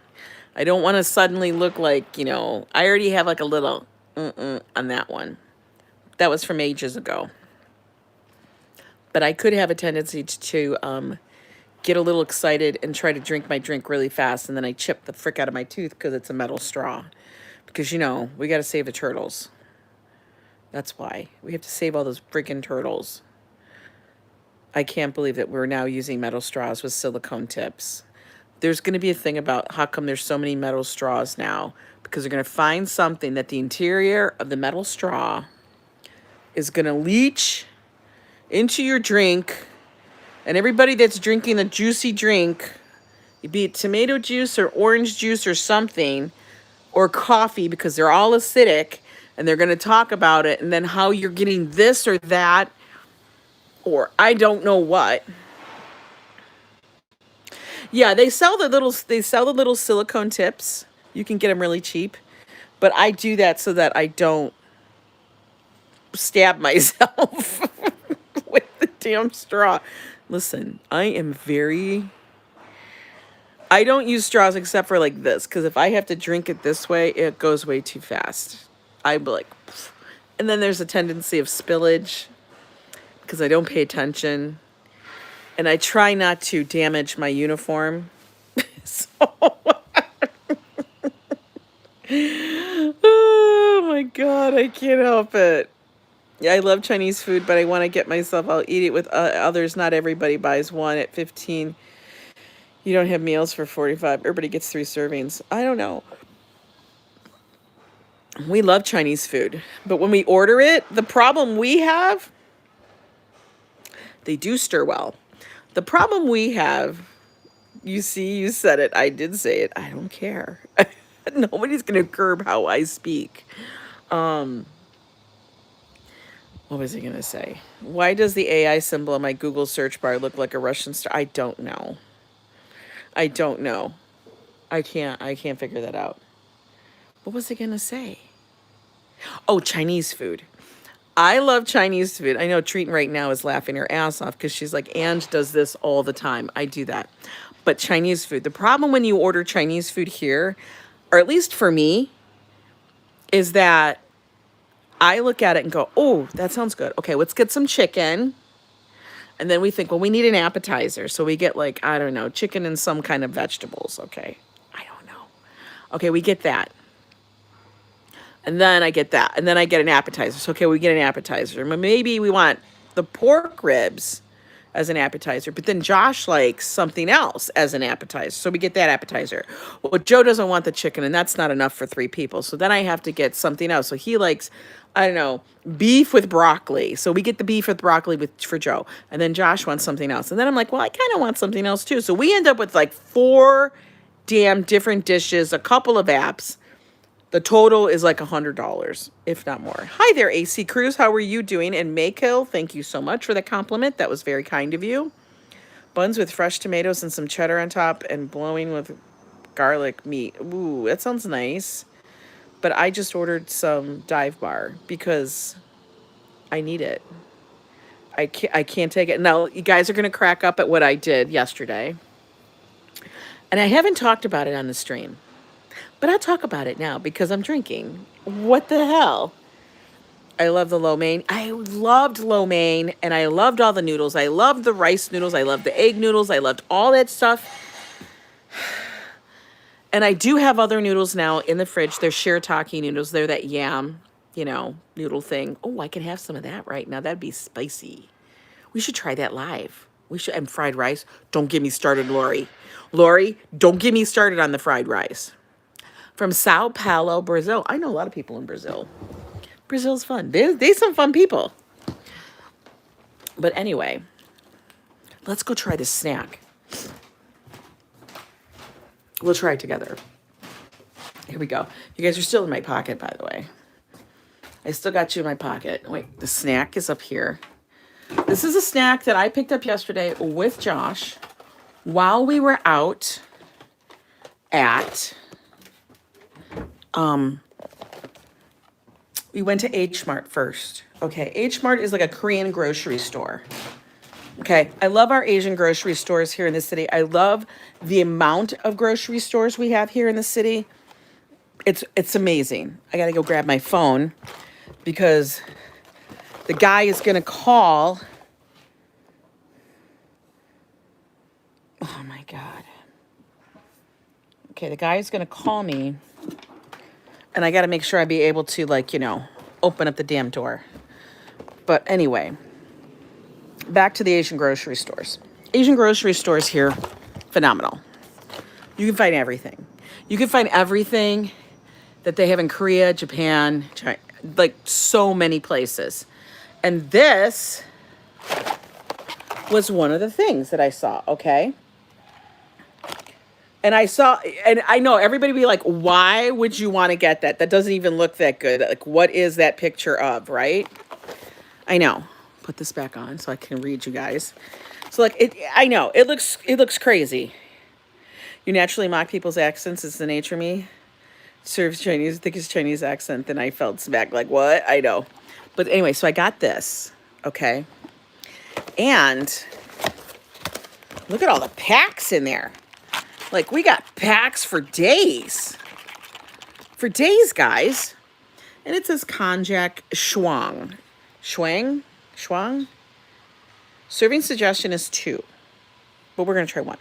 I don't want to suddenly look like, you know, I already have like a little on that one. That was from ages ago. But I could have a tendency to get a little excited and try to drink my drink really fast, and then I chip the frick out of my tooth because it's a metal straw. Because, you know, we got to save the turtles. That's why. We have to save all those freaking turtles. I can't believe that we're now using metal straws with silicone tips. There's going to be a thing about how come there's so many metal straws now. Because they're going to find something that the interior of the metal straw is going to leach into your drink. And everybody that's drinking the juicy drink, be it tomato juice or orange juice or something, or coffee, because they're all acidic, and they're going to talk about it, and then how you're getting this or that, or I don't know what. Yeah, they sell the little silicone tips. You can get them really cheap, but I do that so that I don't stab myself with the damn straw. Listen, I don't use straws except for like this, because if I have to drink it this way, it goes way too fast. I'm like, pfft. And then there's a tendency of spillage because I don't pay attention. And I try not to damage my uniform. So, oh my God, I can't help it. Yeah, I love Chinese food, but I want to get myself, I'll eat it with others. Not everybody buys one at 15. You don't have meals for 45. Everybody gets 3 servings. I don't know. We love Chinese food, but when we order it, the problem we have, they do stir well. The problem we have, you see, you said it. I did say it. I don't care. Nobody's going to curb how I speak. What was I going to say? Why does the AI symbol on my Google search bar look like a Russian star? I don't know. I don't know. I can't figure that out. What was I going to say? Oh, Chinese food. I love Chinese food. I know Treaton right now is laughing her ass off because she's like, Ange does this all the time. I do that. But Chinese food, the problem when you order Chinese food here, or at least for me, is that I look at it and go, oh, that sounds good. Okay, let's get some chicken. And then we think, well, we need an appetizer. So we get like, I don't know, chicken and some kind of vegetables. Okay, I don't know. Okay, we get that. And then I get that. And then I get an appetizer. So, okay, we get an appetizer. Maybe we want the pork ribs as an appetizer. But then Josh likes something else as an appetizer. So we get that appetizer. Well, Joe doesn't want the chicken, and that's not enough for 3 people. So then I have to get something else. So he likes, I don't know, beef with broccoli. So we get the beef with broccoli for Joe. And then Josh wants something else. And then I'm like, well, I kind of want something else too. So we end up with like 4 damn different dishes, a couple of apps. The total is like $100, if not more. Hi there, AC Cruz. How are you doing? And Maykill, thank you so much for the compliment. That was very kind of you. Buns with fresh tomatoes and some cheddar on top and blowing with garlic meat. Ooh, that sounds nice. But I just ordered some Dive Bar because I need it. I can't take it. Now, you guys are going to crack up at what I did yesterday. And I haven't talked about it on the stream. But I'll talk about it now because I'm drinking. What the hell? I love the lo mein. I loved lo mein, and I loved all the noodles. I loved the rice noodles. I loved the egg noodles. I loved all that stuff. And I do have other noodles now in the fridge. They're shirataki noodles. They're that yam, you know, noodle thing. Oh, I can have some of that right now. That'd be spicy. We should try that live. We should. And fried rice. Don't get me started, Lori. Lori, don't get me started on the fried rice. From Sao Paulo, Brazil. I know a lot of people in Brazil. Brazil's fun. They're some fun people. But anyway, let's go try this snack. We'll try it together. Here we go. You guys are still in my pocket, by the way. I still got you in my pocket. Wait, the snack is up here. This is a snack that I picked up yesterday with Josh while we were out at We went to H Mart first. Okay, H Mart is like a Korean grocery store. Okay, I love our Asian grocery stores here in the city. I love the amount of grocery stores we have here in the city. It's amazing. I gotta go grab my phone because the guy is gonna call. Oh my God. Okay, the guy is gonna call me and I gotta make sure I be able to, like, open up the damn door. But anyway, back to the Asian grocery stores. Asian grocery stores here, phenomenal. You can find everything. You can find everything that they have in Korea, Japan, China, like so many places. And this was one of the things that I saw, okay? And I know everybody be like, why would you want to get that? That doesn't even look that good. Like, what is that picture of, right? I know. Put this back on so I can read you guys. So like, I know, it looks crazy. You naturally mock people's accents. It's the nature of me. Serves Chinese, thickest Chinese accent. Then I felt smack like, what? I know. But anyway, so I got this, okay? And look at all the packs in there. Like, we got packs for days. For days, guys. And it says konjac shuang. Shuang? Serving suggestion is 2. But we're going to try 1.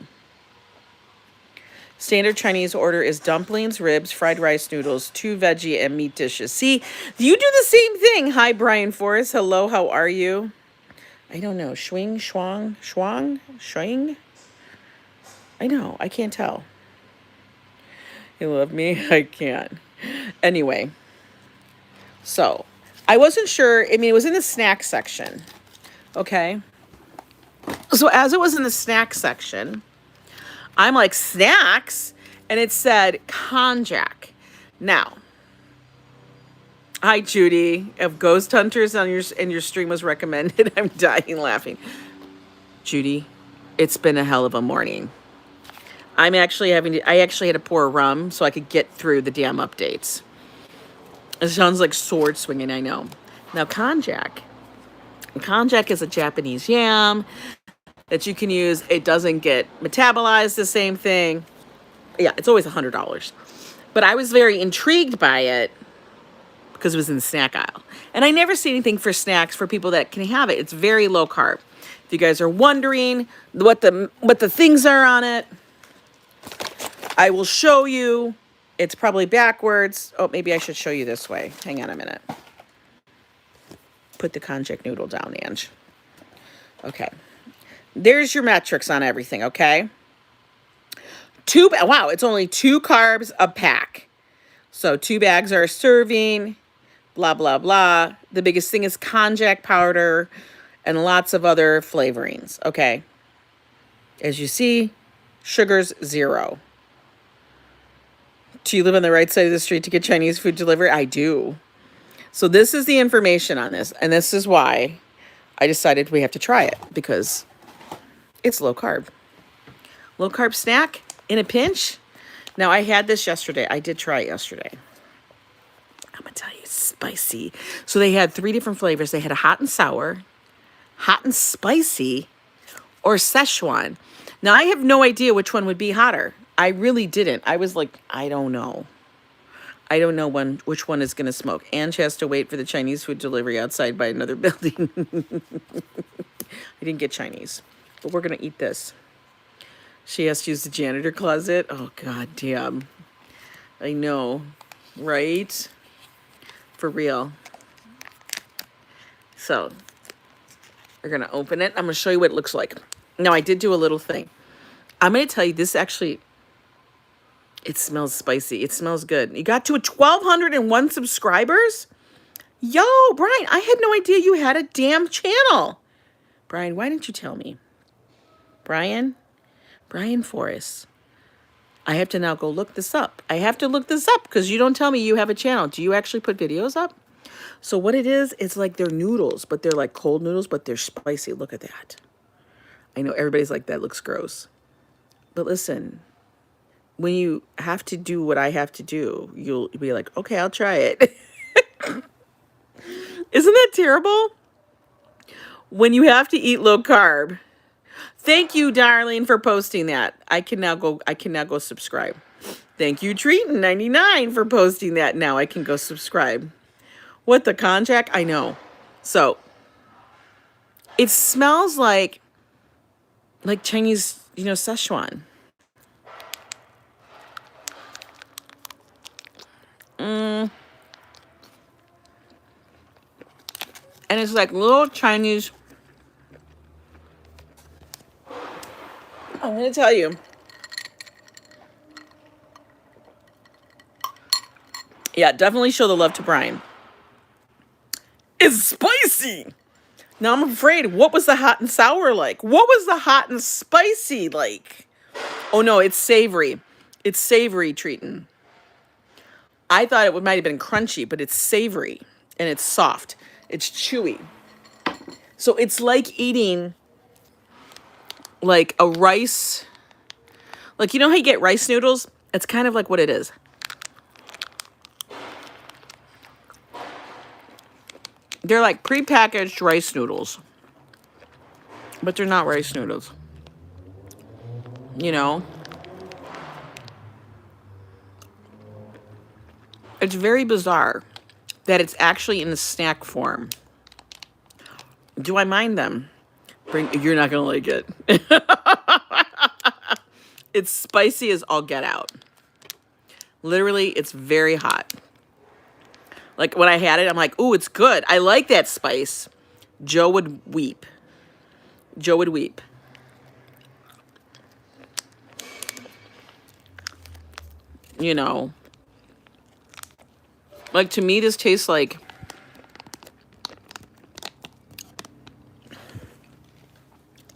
Standard Chinese order is dumplings, ribs, fried rice noodles, 2 veggie and meat dishes. See, you do the same thing. Hi, Brian Forrest. Hello, how are you? I don't know. Shuang? I know, I can't tell. You love me? I can't. Anyway, so I wasn't sure. I mean, it was in the snack section, okay? So as it was in the snack section, I'm like, snacks? And it said konjac. Now, hi, Judy. If Ghost Hunters on your stream was recommended, I'm dying laughing. Judy, it's been a hell of a morning. I actually had to pour rum so I could get through the damn updates. It sounds like sword swinging, I know. Now, konjac. Konjac is a Japanese yam that you can use. It doesn't get metabolized the same thing. Yeah, it's always $100. But I was very intrigued by it because it was in the snack aisle. And I never see anything for snacks for people that can have it. It's very low carb. If you guys are wondering what the things are on it, I will show you. It's probably backwards. Oh, maybe I should show you this way. Hang on a minute. Put the konjac noodle down, Ange. Okay. There's your metrics on everything, okay? Wow, it's only 2 carbs a pack. So 2 bags are a serving, blah, blah, blah. The biggest thing is konjac powder and lots of other flavorings, okay? As you see, sugar's 0. Do you live on the right side of the street to get Chinese food delivered? I do. So this is the information on this. And this is why I decided we have to try it. Because it's low carb. Low carb snack in a pinch. Now, I had this yesterday. I did try it yesterday. I'm going to tell you, it's spicy. So they had 3 different flavors. They had a hot and sour, hot and spicy, or Szechuan. Now, I have no idea which one would be hotter. I really didn't. I was like, I don't know. I don't know which one is going to smoke. Ange has to wait for the Chinese food delivery outside by another building. I didn't get Chinese, but we're going to eat this. She has to use the janitor closet. Oh, God damn. I know, right? For real. So, we're going to open it. I'm going to show you what it looks like. Now, I did do a little thing. I'm going to tell you, this actually, it smells spicy. It smells good. You got to 1,201 subscribers? Yo, Brian, I had no idea you had a damn channel. Brian, why didn't you tell me? Brian Forrest. I have to now go look this up. I have to look this up because you don't tell me you have a channel. Do you actually put videos up? So what it is, it's like they're noodles, but they're like cold noodles, but they're spicy. Look at that. I know everybody's like, that looks gross. But listen, when you have to do what I have to do, you'll be like, okay, I'll try it. Isn't that terrible? When you have to eat low carb. Thank you, darling, for posting that. I can now go subscribe. Thank you, Treatin99, for posting that. Now I can go subscribe. What the contract? I know. So it smells like Chinese, Szechuan. And it's like little Chinese. I'm going to tell you. Yeah, definitely show the love to Brian. It's spicy. Now I'm afraid, what was the hot and sour like? What was the hot and spicy like? Oh no, it's savory. It's savory, Treatin. I thought it might have been crunchy, but it's savory and it's soft. It's chewy. So it's like eating like a rice, like, you know how you get rice noodles? It's kind of like what it is. They're like prepackaged rice noodles, but they're not rice noodles. You know? It's very bizarre that it's actually in the snack form. Do I mind them? You're not going to like it. It's spicy as all get out. Literally, it's very hot. Like, when I had it, I'm like, ooh, it's good. I like that spice. Joe would weep. Joe would weep. You know. Like, to me, this tastes like...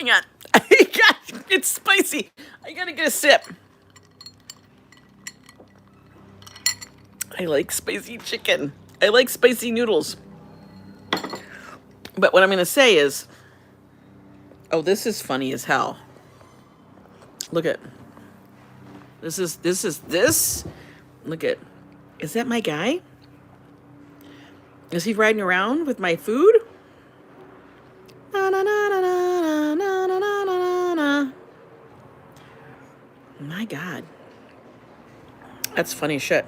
Hang on. It's spicy. I gotta get a sip. I like spicy chicken. I like spicy noodles. But what I'm going to say is, oh, this is funny as hell. Look at this. Look at, is that my guy? Is he riding around with my food? Na, na, na, na, na, na, na, na, na, na. My God. That's funny shit.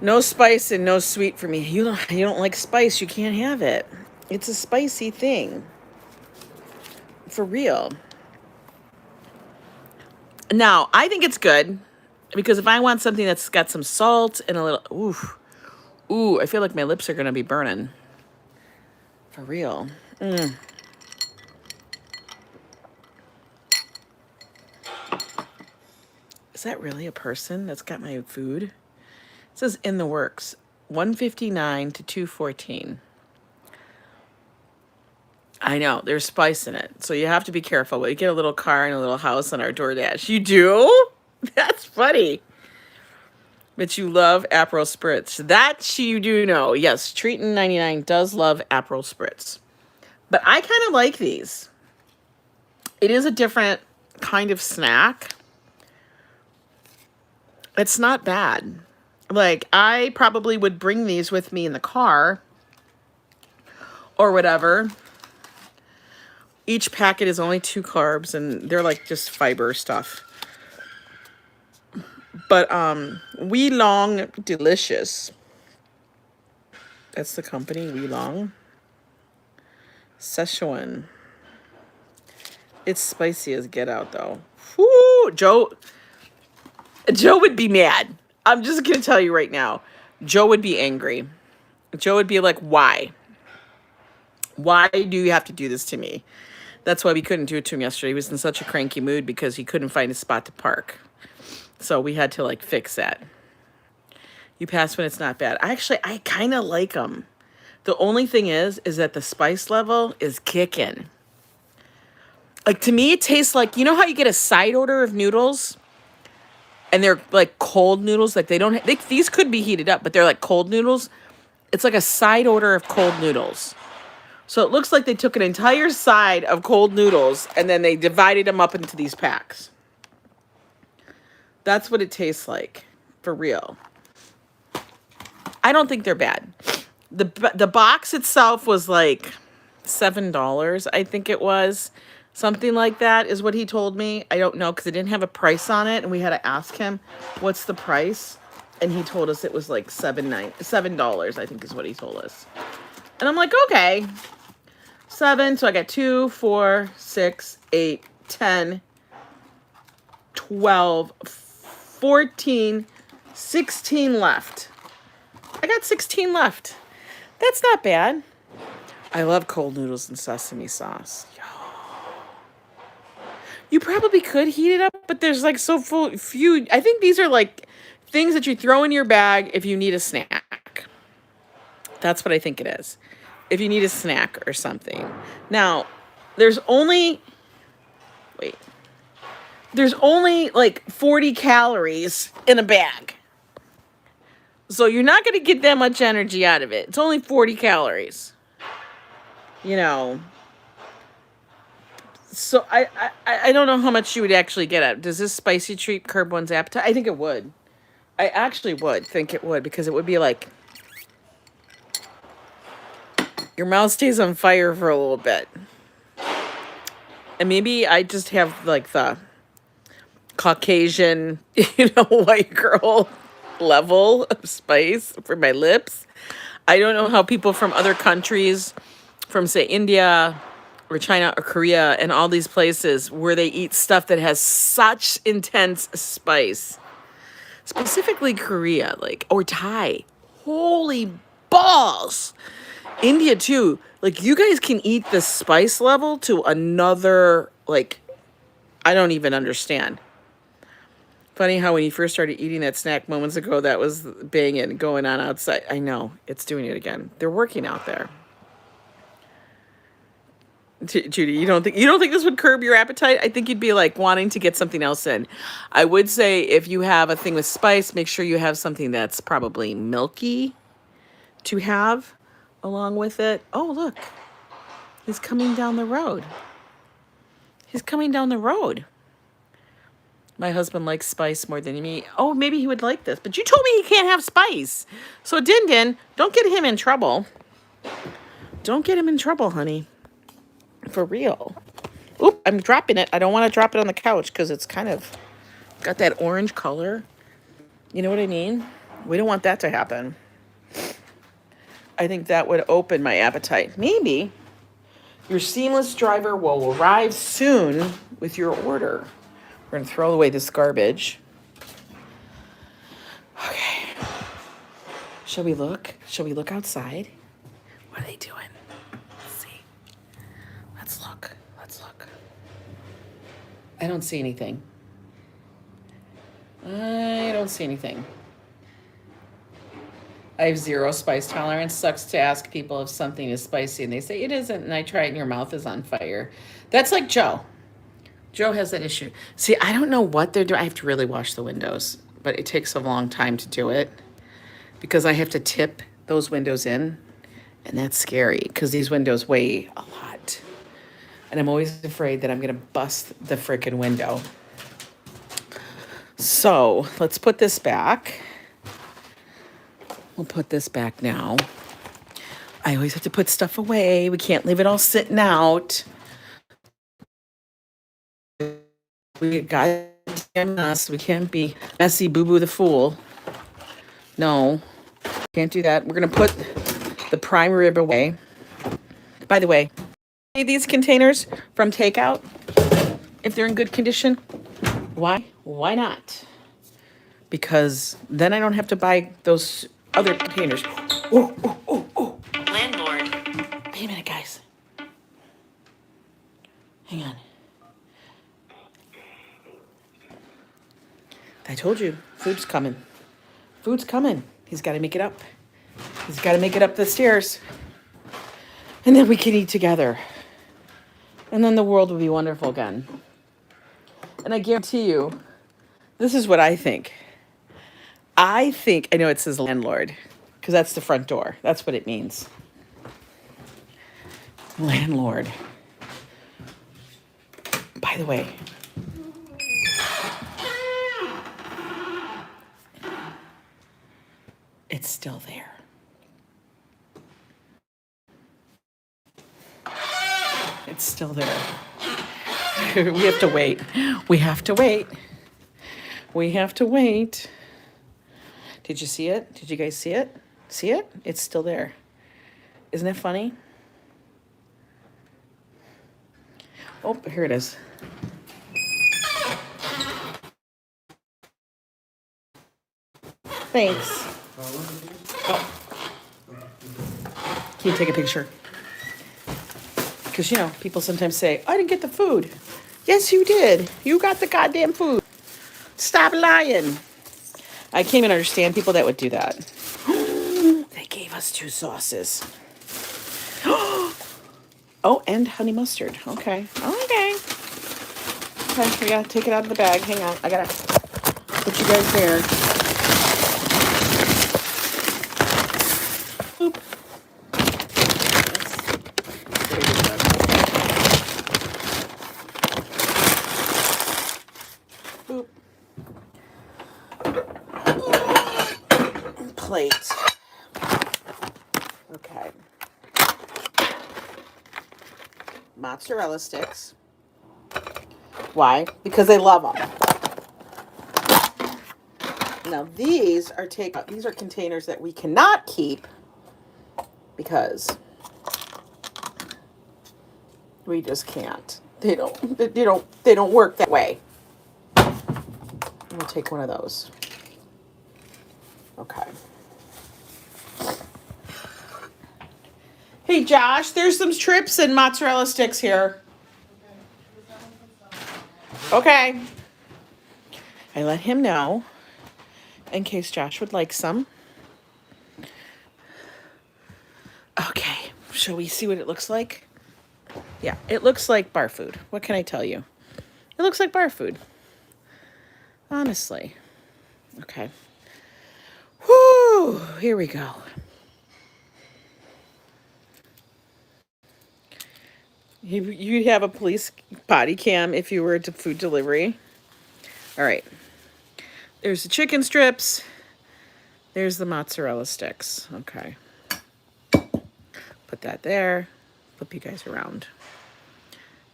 No spice and no sweet for me. You don't like spice, you can't have it. It's a spicy thing. For real. Now, I think it's good because if I want something that's got some salt and a little, ooh, I feel like my lips are going to be burning. For real. Is that really a person that's got my food? It says in the works, 159 to 214. I know, there's spice in it. So you have to be careful. We get a little car and a little house on our DoorDash. You do? That's funny. But you love Aperol Spritz. That you do know. Yes, Treatin99 does love Aperol Spritz. But I kind of like these. It is a different kind of snack. It's not bad. Like, I probably would bring these with me in the car or whatever. Each packet is only 2 carbs, and they're like just fiber stuff. But We Long Delicious. That's the company, We Long. Szechuan. It's spicy as get out, though. Whoo! Joe would be mad. I'm just going to tell you right now. Joe would be angry. Joe would be like, why? Why do you have to do this to me? That's why we couldn't do it to him yesterday. He was in such a cranky mood because he couldn't find a spot to park. So we had to, like, fix that. You pass when it's not bad. I kind of like them. The only thing is that the spice level is kicking. Like, to me, it tastes like, you know how you get a side order of noodles? And they're like cold noodles. Like these could be heated up, but they're like cold noodles. It's like a side order of cold noodles. So it looks like they took an entire side of cold noodles and then they divided them up into these packs. That's what it tastes like, for real. I don't think they're bad. The box itself was like $7, I think it was. Something like that is what he told me. I don't know because it didn't have a price on it, and we had to ask him, what's the price? And he told us it was like $7, I think is what he told us. And I'm like, okay. 7, so I got 2, 4, 6, 8, 10, 12, 14, 16 left. I got 16 left. That's not bad. I love cold noodles and sesame sauce. You probably could heat it up, but there's like so few. I think these are like things that you throw in your bag if you need a snack. That's what I think it is. If you need a snack or something. Now, there's only like 40 calories in a bag. So you're not going to get that much energy out of it. It's only 40 calories. You know. So I don't know how much you would actually get out. Does this spicy treat curb one's appetite? I think it would. I actually would think it would, because it would be like your mouth stays on fire for a little bit. And maybe I just have like the Caucasian, white girl level of spice for my lips. I don't know how people from other countries, from say India or China or Korea and all these places where they eat stuff that has such intense spice, specifically Korea, or Thai. Holy balls. India too. Like, you guys can eat the spice level to another, I don't even understand. Funny how when you first started eating that snack moments ago, that was banging going on outside. I know, it's doing it again. They're working out there. Judy, you don't think this would curb your appetite? I think you'd be like wanting to get something else in. I would say if you have a thing with spice, make sure you have something that's probably milky to have along with it. Oh, look. He's coming down the road. He's coming down the road. My husband likes spice more than me. Oh, maybe he would like this. But you told me he can't have spice. So, Din, don't get him in trouble. Don't get him in trouble, honey. For real. Oop, I'm dropping it. I don't want to drop it on the couch because it's kind of got that orange color. You know what I mean? We don't want that to happen. I think that would open my appetite. Maybe your seamless driver will arrive soon with your order. We're going to throw away this garbage. Okay. Shall we look? Shall we look outside? What are they doing? Let's see. Let's look. Let's look. I don't see anything. I don't see anything. I have zero spice tolerance. Sucks to ask people if something is spicy and they say it isn't, and I try it and your mouth is on fire. That's like Joe. Joe has that issue. See, I don't know what they're doing. I have to really wash the windows, but it takes a long time to do it because I have to tip those windows in, and that's scary because these windows weigh a lot. And I'm always afraid that I'm going to bust the frickin' window. So let's put this back. We'll put this back now. I always have to put stuff away. We can't leave it all sitting out. We goddamn us. We can't be messy boo-boo the fool. No, can't do that. We're going to put the prime rib away. By the way, these containers from takeout, if they're in good condition, why? Why not? Because then I don't have to buy those other containers. Oh. Landlord. Wait a minute, guys. Hang on. I told you, food's coming. Food's coming. He's got to make it up. He's got to make it up the stairs. And then we can eat together. And then the world will be wonderful again. And I guarantee you, this is what I think. I know it says landlord, because that's the front door. That's what it means. Landlord. By the way, it's still there. It's still there. We have to wait. We have to wait. We have to wait. Did you see it? Did you guys see it? See it? It's still there. Isn't it funny? Oh, here it is. Thanks. Oh. Can you take a picture? Because, you know, people sometimes say, I didn't get the food. Yes, you did. You got the goddamn food. Stop lying. I can't even understand people that would do that. They gave us 2 sauces. Oh, and honey mustard. Okay. Okay. Okay, we gotta take it out of the bag. Hang on. I gotta put you guys there. Boop. Boop. Plate. Okay. Mozzarella sticks. Why? Because they love them. Now these are containers that we cannot keep because we just can't. They don't work that way. We'll take one of those. Okay. Hey Josh, there's some strips and mozzarella sticks here. Okay. I let him know in case Josh would like some. Okay. Shall we see what it looks like? Yeah, it looks like bar food. What can I tell you? It looks like bar food. Honestly. Okay. Whoo! Here we go. You'd have a police body cam if you were to food delivery. All right. There's the chicken strips. There's the mozzarella sticks. Okay. Put that there. Flip you guys around.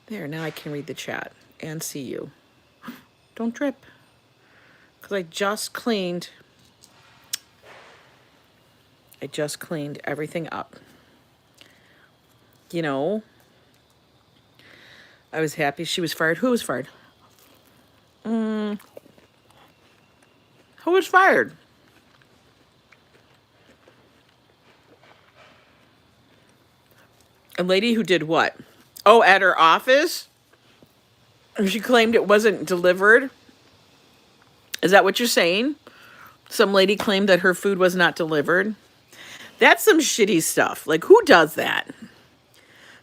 There, now I can read the chat and see you. Don't drip. Because I just cleaned everything up. You know, I was happy she was fired. Who was fired? Who was fired? A lady who did what? Oh, at her office? She claimed it wasn't delivered? Is that what you're saying? Some lady claimed that her food was not delivered? That's some shitty stuff. Like, who does that?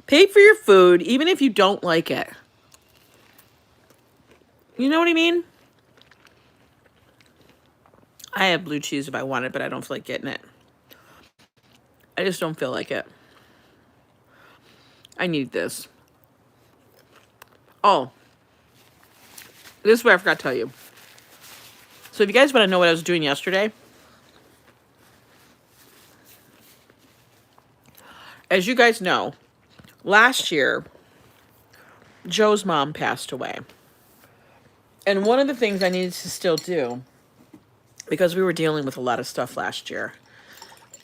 Pay for your food, even if you don't like it. You know what I mean? I have blue cheese if I want it, but I don't feel like getting it. I just don't feel like it. I need this. Oh. This is what I forgot to tell you. So if you guys want to know what I was doing yesterday, as you guys know, last year, Joe's mom passed away. And one of the things I needed to still do, because we were dealing with a lot of stuff last year,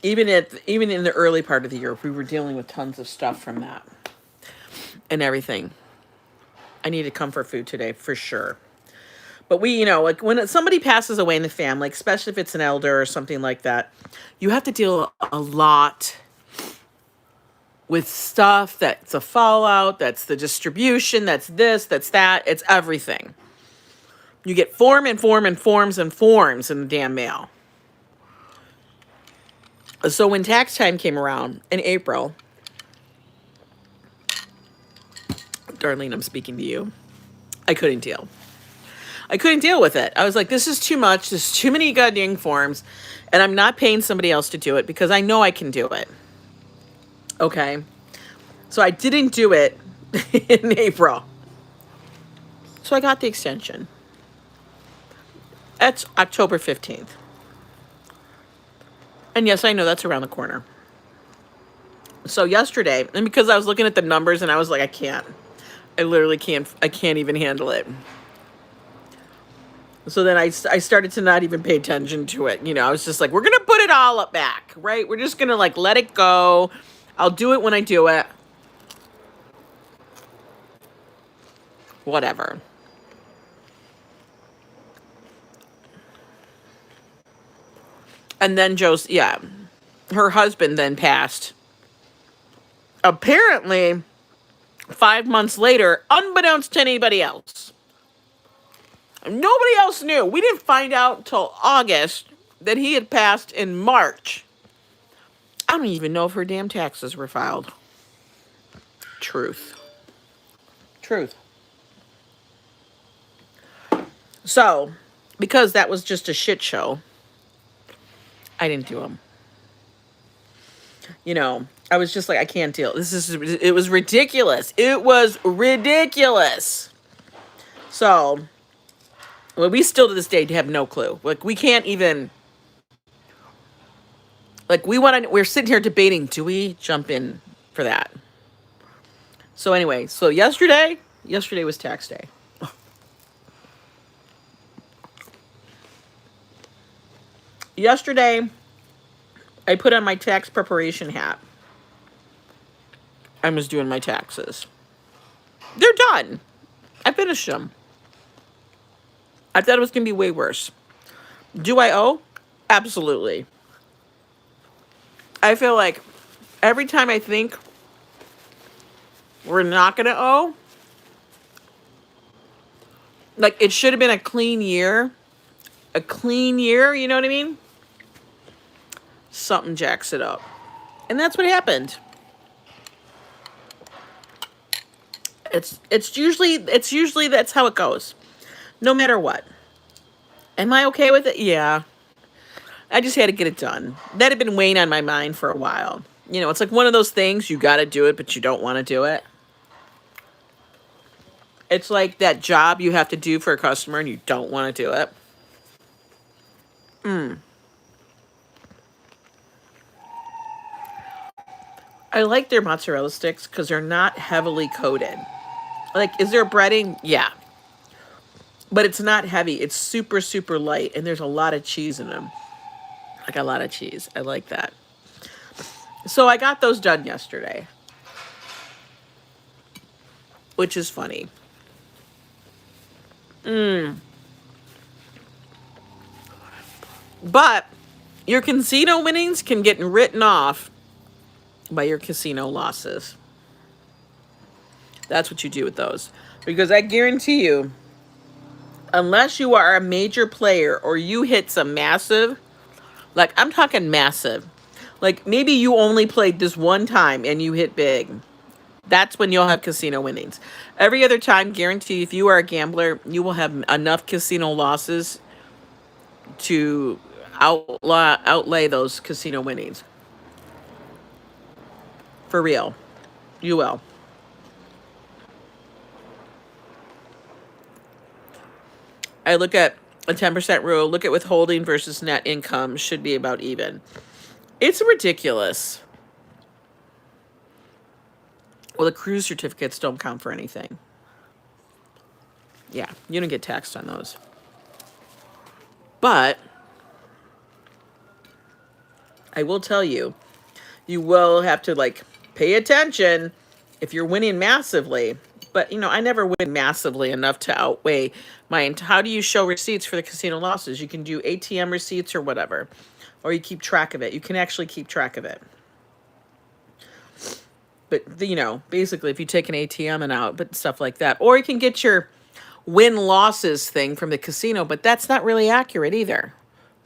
even in the early part of the year, we were dealing with tons of stuff from that and everything. I needed comfort food today for sure. But we, you know, like when somebody passes away in the family, especially if it's an elder or something like that, you have to deal a lot with stuff that's a fallout, that's the distribution, that's this, that's that, it's everything. You get forms in the damn mail. So when tax time came around in April, Darlene, I'm speaking to you, I couldn't deal. I couldn't deal with it. I was like, this is too much. There's too many goddamn forms. And I'm not paying somebody else to do it because I know I can do it. Okay? So I didn't do it in April. So I got the extension. That's October 15th. And yes, I know that's around the corner. So yesterday, and because I was looking at the numbers and I was like, I literally I can't even handle it. So then I started to not even pay attention to it. You know, I was just like, we're going to put it all up back, right? We're just going to like let it go. I'll do it when I do it. Whatever. And then her husband then passed. Apparently, 5 months later, unbeknownst to anybody else. Nobody else knew. We didn't find out till August that he had passed in March. I don't even know if her damn taxes were filed. Truth. So, because that was just a shit show, I didn't do them. You know, I was just like, I can't deal. It was ridiculous. It was ridiculous. So, well, we still to this day have no clue. Like, we can't even, like, we're sitting here debating, do we jump in for that? So anyway, so yesterday was tax day. Yesterday, I put on my tax preparation hat. I was doing my taxes. They're done. I finished them. I thought it was going to be way worse. Do I owe? Absolutely. I feel like every time I think we're not going to owe, like it should have been a clean year. A clean year, you know what I mean? Something jacks it up. And that's what happened. It's usually that's how it goes. No matter what. Am I okay with it? Yeah. I just had to get it done. That had been weighing on my mind for a while. You know, it's like one of those things, you got to do it, but you don't want to do it. It's like that job you have to do for a customer and you don't want to do it. I like their mozzarella sticks because they're not heavily coated. Like, is there breading? Yeah. But it's not heavy. It's super, super light. And there's a lot of cheese in them. Like a lot of cheese. I like that. So I got those done yesterday. Which is funny. But your casino winnings can get written off by your casino losses. That's what you do with those. Because I guarantee you, unless you are a major player or you hit some massive, like I'm talking massive, like maybe you only played this one time and you hit big. That's when you'll have casino winnings. Every other time, guarantee if you are a gambler, you will have enough casino losses to outlay those casino winnings. For real. You will. I look at a 10% rule, look at withholding versus net income, should be about even. It's ridiculous. Well, the cruise certificates don't count for anything. Yeah, you don't get taxed on those. But I will tell you, you will have to like pay attention if you're winning massively. But, you know, I never win massively enough to outweigh my... How do you show receipts for the casino losses? You can do ATM receipts or whatever. Or you keep track of it. You can actually keep track of it. But, you know, basically if you take an ATM and out, but stuff like that. Or you can get your win-losses thing from the casino, but that's not really accurate either.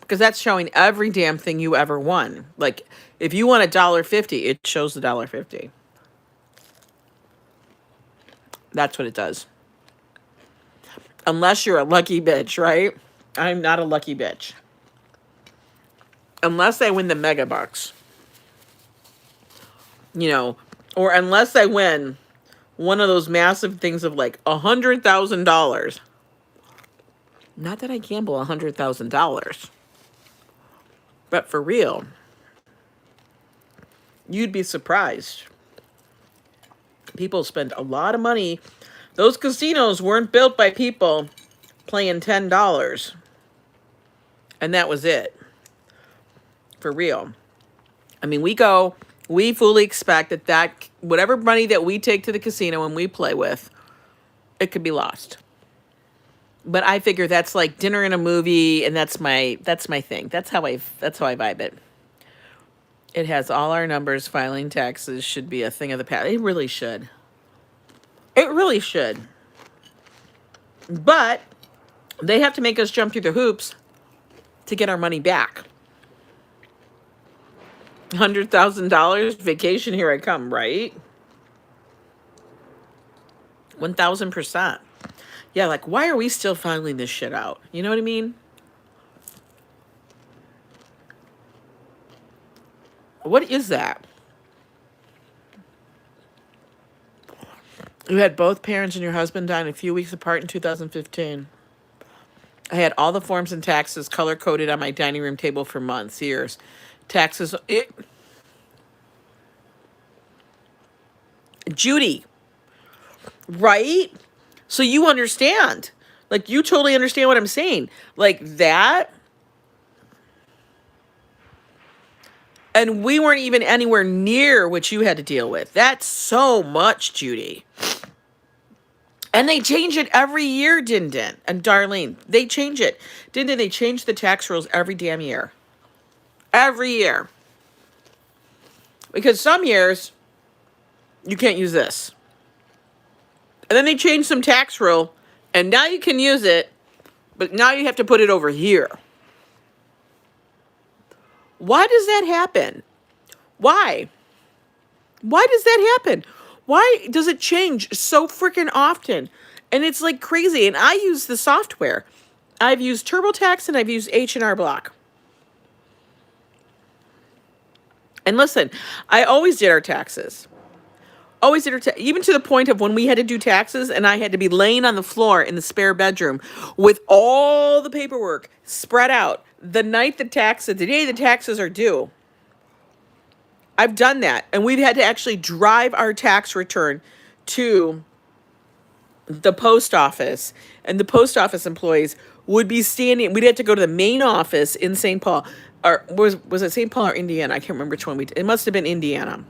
Because that's showing every damn thing you ever won. Like, if you won $1.50, it shows the $1.50. That's what it does. Unless you're a lucky bitch, right? I'm not a lucky bitch. Unless I win the mega bucks. You know, or unless I win one of those massive things of like $100,000. Not that I gamble $100,000. But for real. You'd be surprised. People spend a lot of money. Those casinos weren't built by people playing $10. And that was it. For real. I mean, we fully expect that whatever money that we take to the casino and we play with, it could be lost. But I figure that's like dinner and a movie, and that's my thing. That's how I vibe it. It has all our numbers. Filing taxes should be a thing of the past. It really should. It really should. But they have to make us jump through the hoops to get our money back. $100,000 vacation, here I come, right? 1,000%. Yeah, like, why are we still filing this shit out? You know what I mean? What is that? You had both parents and your husband die a few weeks apart in 2015. I had all the forms and taxes color-coded on my dining room table for months, years. Taxes... Judy, right? So you understand. Like, you totally understand what I'm saying. Like, that... And we weren't even anywhere near what you had to deal with. That's so much, Judy. And they change it every year, Din. And Darlene, they change it. Din, they change the tax rules every damn year. Every year. Because some years, you can't use this. And then they change some tax rule, and now you can use it, but now you have to put it over here. Why does that happen? Why? Why does that happen? Why does it change so freaking often? And it's like crazy. And I use the software. I've used TurboTax and I've used H&R Block. And listen, I always did our taxes. Always did our even to the point of when we had to do taxes and I had to be laying on the floor in the spare bedroom with all the paperwork spread out the day the taxes are due. I've done that. And we've had to actually drive our tax return to the post office. And the post office employees would be standing. We'd have to go to the main office in St. Paul. Or was it St. Paul or Indiana? I can't remember which one it must have been Indiana.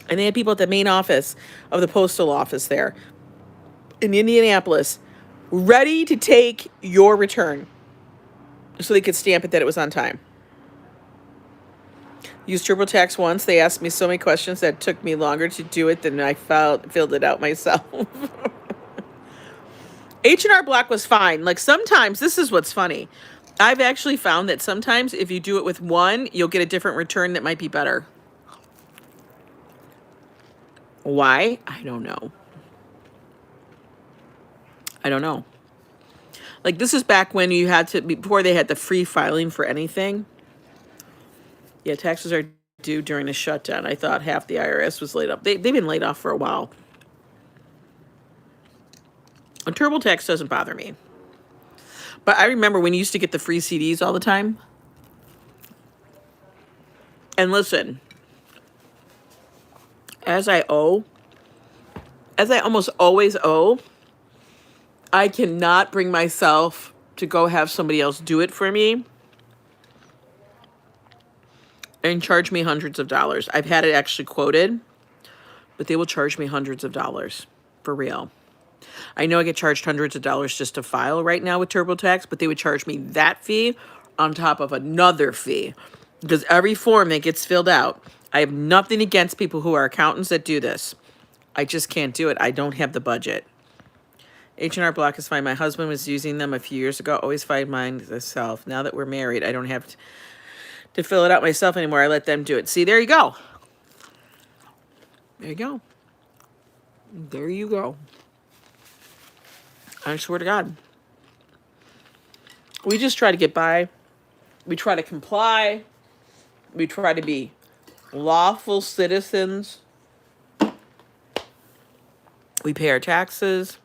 And they had people at the main office of the postal office there in Indianapolis ready to take your return so they could stamp it that it was on time. Used TurboTax once. They asked me so many questions that it took me longer to do it than I filled it out myself. H&R Block was fine. Like sometimes, this is what's funny. I've actually found that sometimes if you do it with one, you'll get a different return that might be better. Why? I don't know. Like this is back when you had to, before they had the free filing for anything. Yeah, taxes are due during a shutdown. I thought half the IRS was laid off. They've been laid off for a while. A TurboTax doesn't bother me. But I remember when you used to get the free CDs all the time. And listen, as I almost always owe, I cannot bring myself to go have somebody else do it for me and charge me hundreds of dollars. I've had it actually quoted, but they will charge me hundreds of dollars for real. I know I get charged hundreds of dollars just to file right now with TurboTax, but they would charge me that fee on top of another fee because every form that gets filled out, I have nothing against people who are accountants that do this. I just can't do it. I don't have the budget. H&R Block is fine. My husband was using them a few years ago. Always find mine myself. Now that we're married, I don't have to fill it out myself anymore. I let them do it. See, there you go. There you go. There you go. I swear to God. We just try to get by. We try to comply. We try to be lawful citizens. We pay our taxes.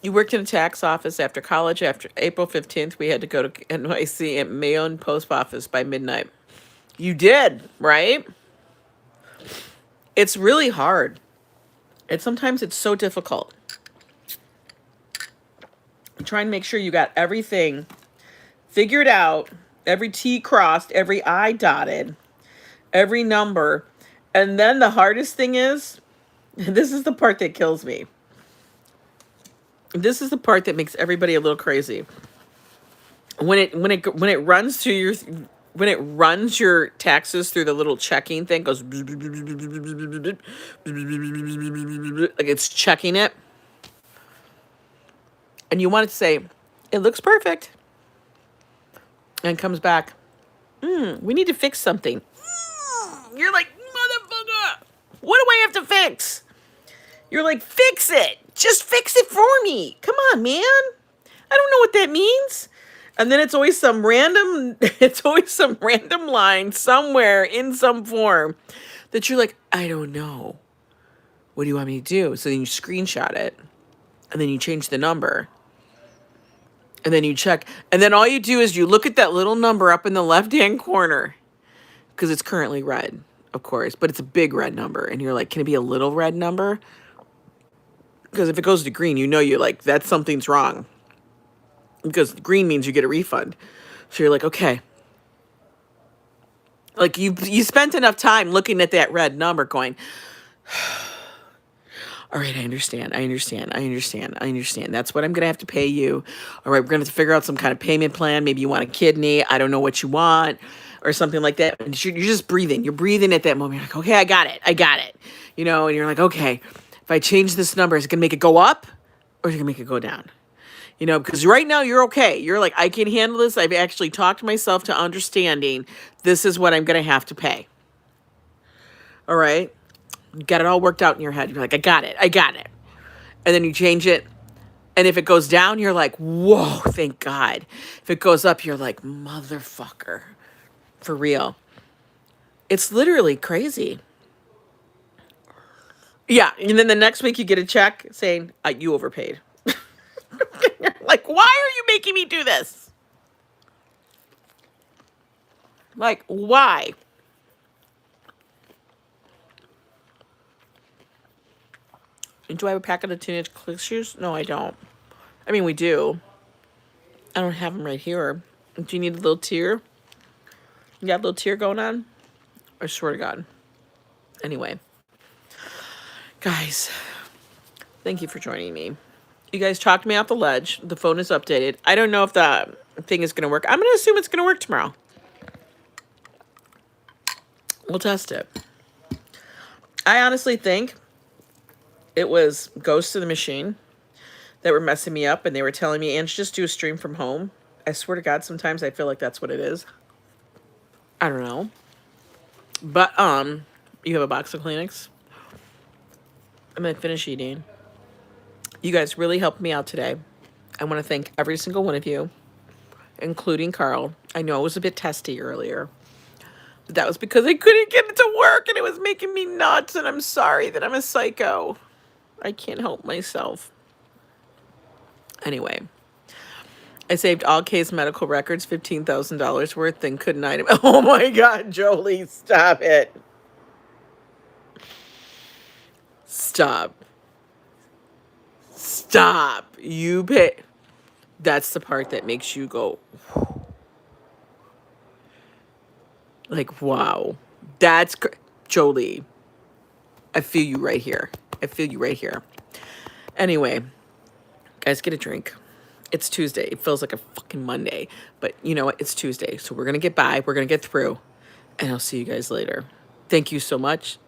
You worked in a tax office after college. After April 15th, we had to go to NYC at Mayo Post Office by midnight. You did, right? It's really hard. Sometimes it's so difficult. Try and make sure you got everything figured out, every T crossed, every I dotted, every number. And then the hardest thing is, this is the part that kills me. This is the part that makes everybody a little crazy. When it runs through your when it runs your taxes through the little checking thing, goes like it's checking it, and you want it to say, "It looks perfect," and it comes back, "We need to fix something." You're like, "Motherfucker, what do I have to fix?" You're like, "Fix it. Just fix it for me. Come on, man. I don't know what that means." And then it's always some random line somewhere in some form that you're like, "I don't know. What do you want me to do?" So then you screenshot it, and then you change the number, and then you check. And then all you do is you look at that little number up in the left-hand corner, because it's currently red, of course, but it's a big red number. And you're like, "Can it be a little red number?" Because if it goes to green, you're like, that's something's wrong. Because green means you get a refund. So you're like, okay. Like you spent enough time looking at that red number going, all right, I understand. That's what I'm going to have to pay you. All right, we're going to have to figure out some kind of payment plan. Maybe you want a kidney. I don't know what you want or something like that. And you're just breathing. You're breathing at that moment. You're like, okay, I got it. And you're like, okay, if I change this number, is it going to make it go up or is it going to make it go down? Because right now you're okay. You're like, I can handle this. I've actually talked myself to understanding this is what I'm going to have to pay. All right. You got it all worked out in your head. You're like, I got it. And then you change it. And if it goes down, you're like, whoa, thank God. If it goes up, you're like, motherfucker. For real. It's literally crazy. Yeah. And then the next week you get a check saying, you overpaid. Like, why are you making me do this? Like, why? Do I have a packet of teenage click shoes? No, I don't. I mean, we do. I don't have them right here. Do you need a little tear? You got a little tear going on? I swear to God. Anyway. Guys, thank you for joining me. You guys talked me off the ledge. The phone is updated. I don't know if the thing is going to work. I'm going to assume it's going to work tomorrow. We'll test it. I honestly think it was ghosts of the machine that were messing me up, and they were telling me, "And just do a stream from home." I swear to God, sometimes I feel like that's what it is. I don't know. But you have a box of Kleenex. I'm going to finish eating. You guys really helped me out today. I want to thank every single one of you, including Carl. I know it was a bit testy earlier, but that was because I couldn't get it to work and it was making me nuts, and I'm sorry that I'm a psycho. I can't help myself. Anyway, I saved all case medical records, $15,000 worth, and couldn't item. Oh my God, Jolie, stop it. Stop. You pay. That's the part that makes you go, like, wow. That's Jolie. I feel you right here. Anyway, guys, get a drink. It's Tuesday. It feels like a fucking Monday, but you know what? It's Tuesday, so we're gonna get by. We're gonna get through, and I'll see you guys later. Thank you so much.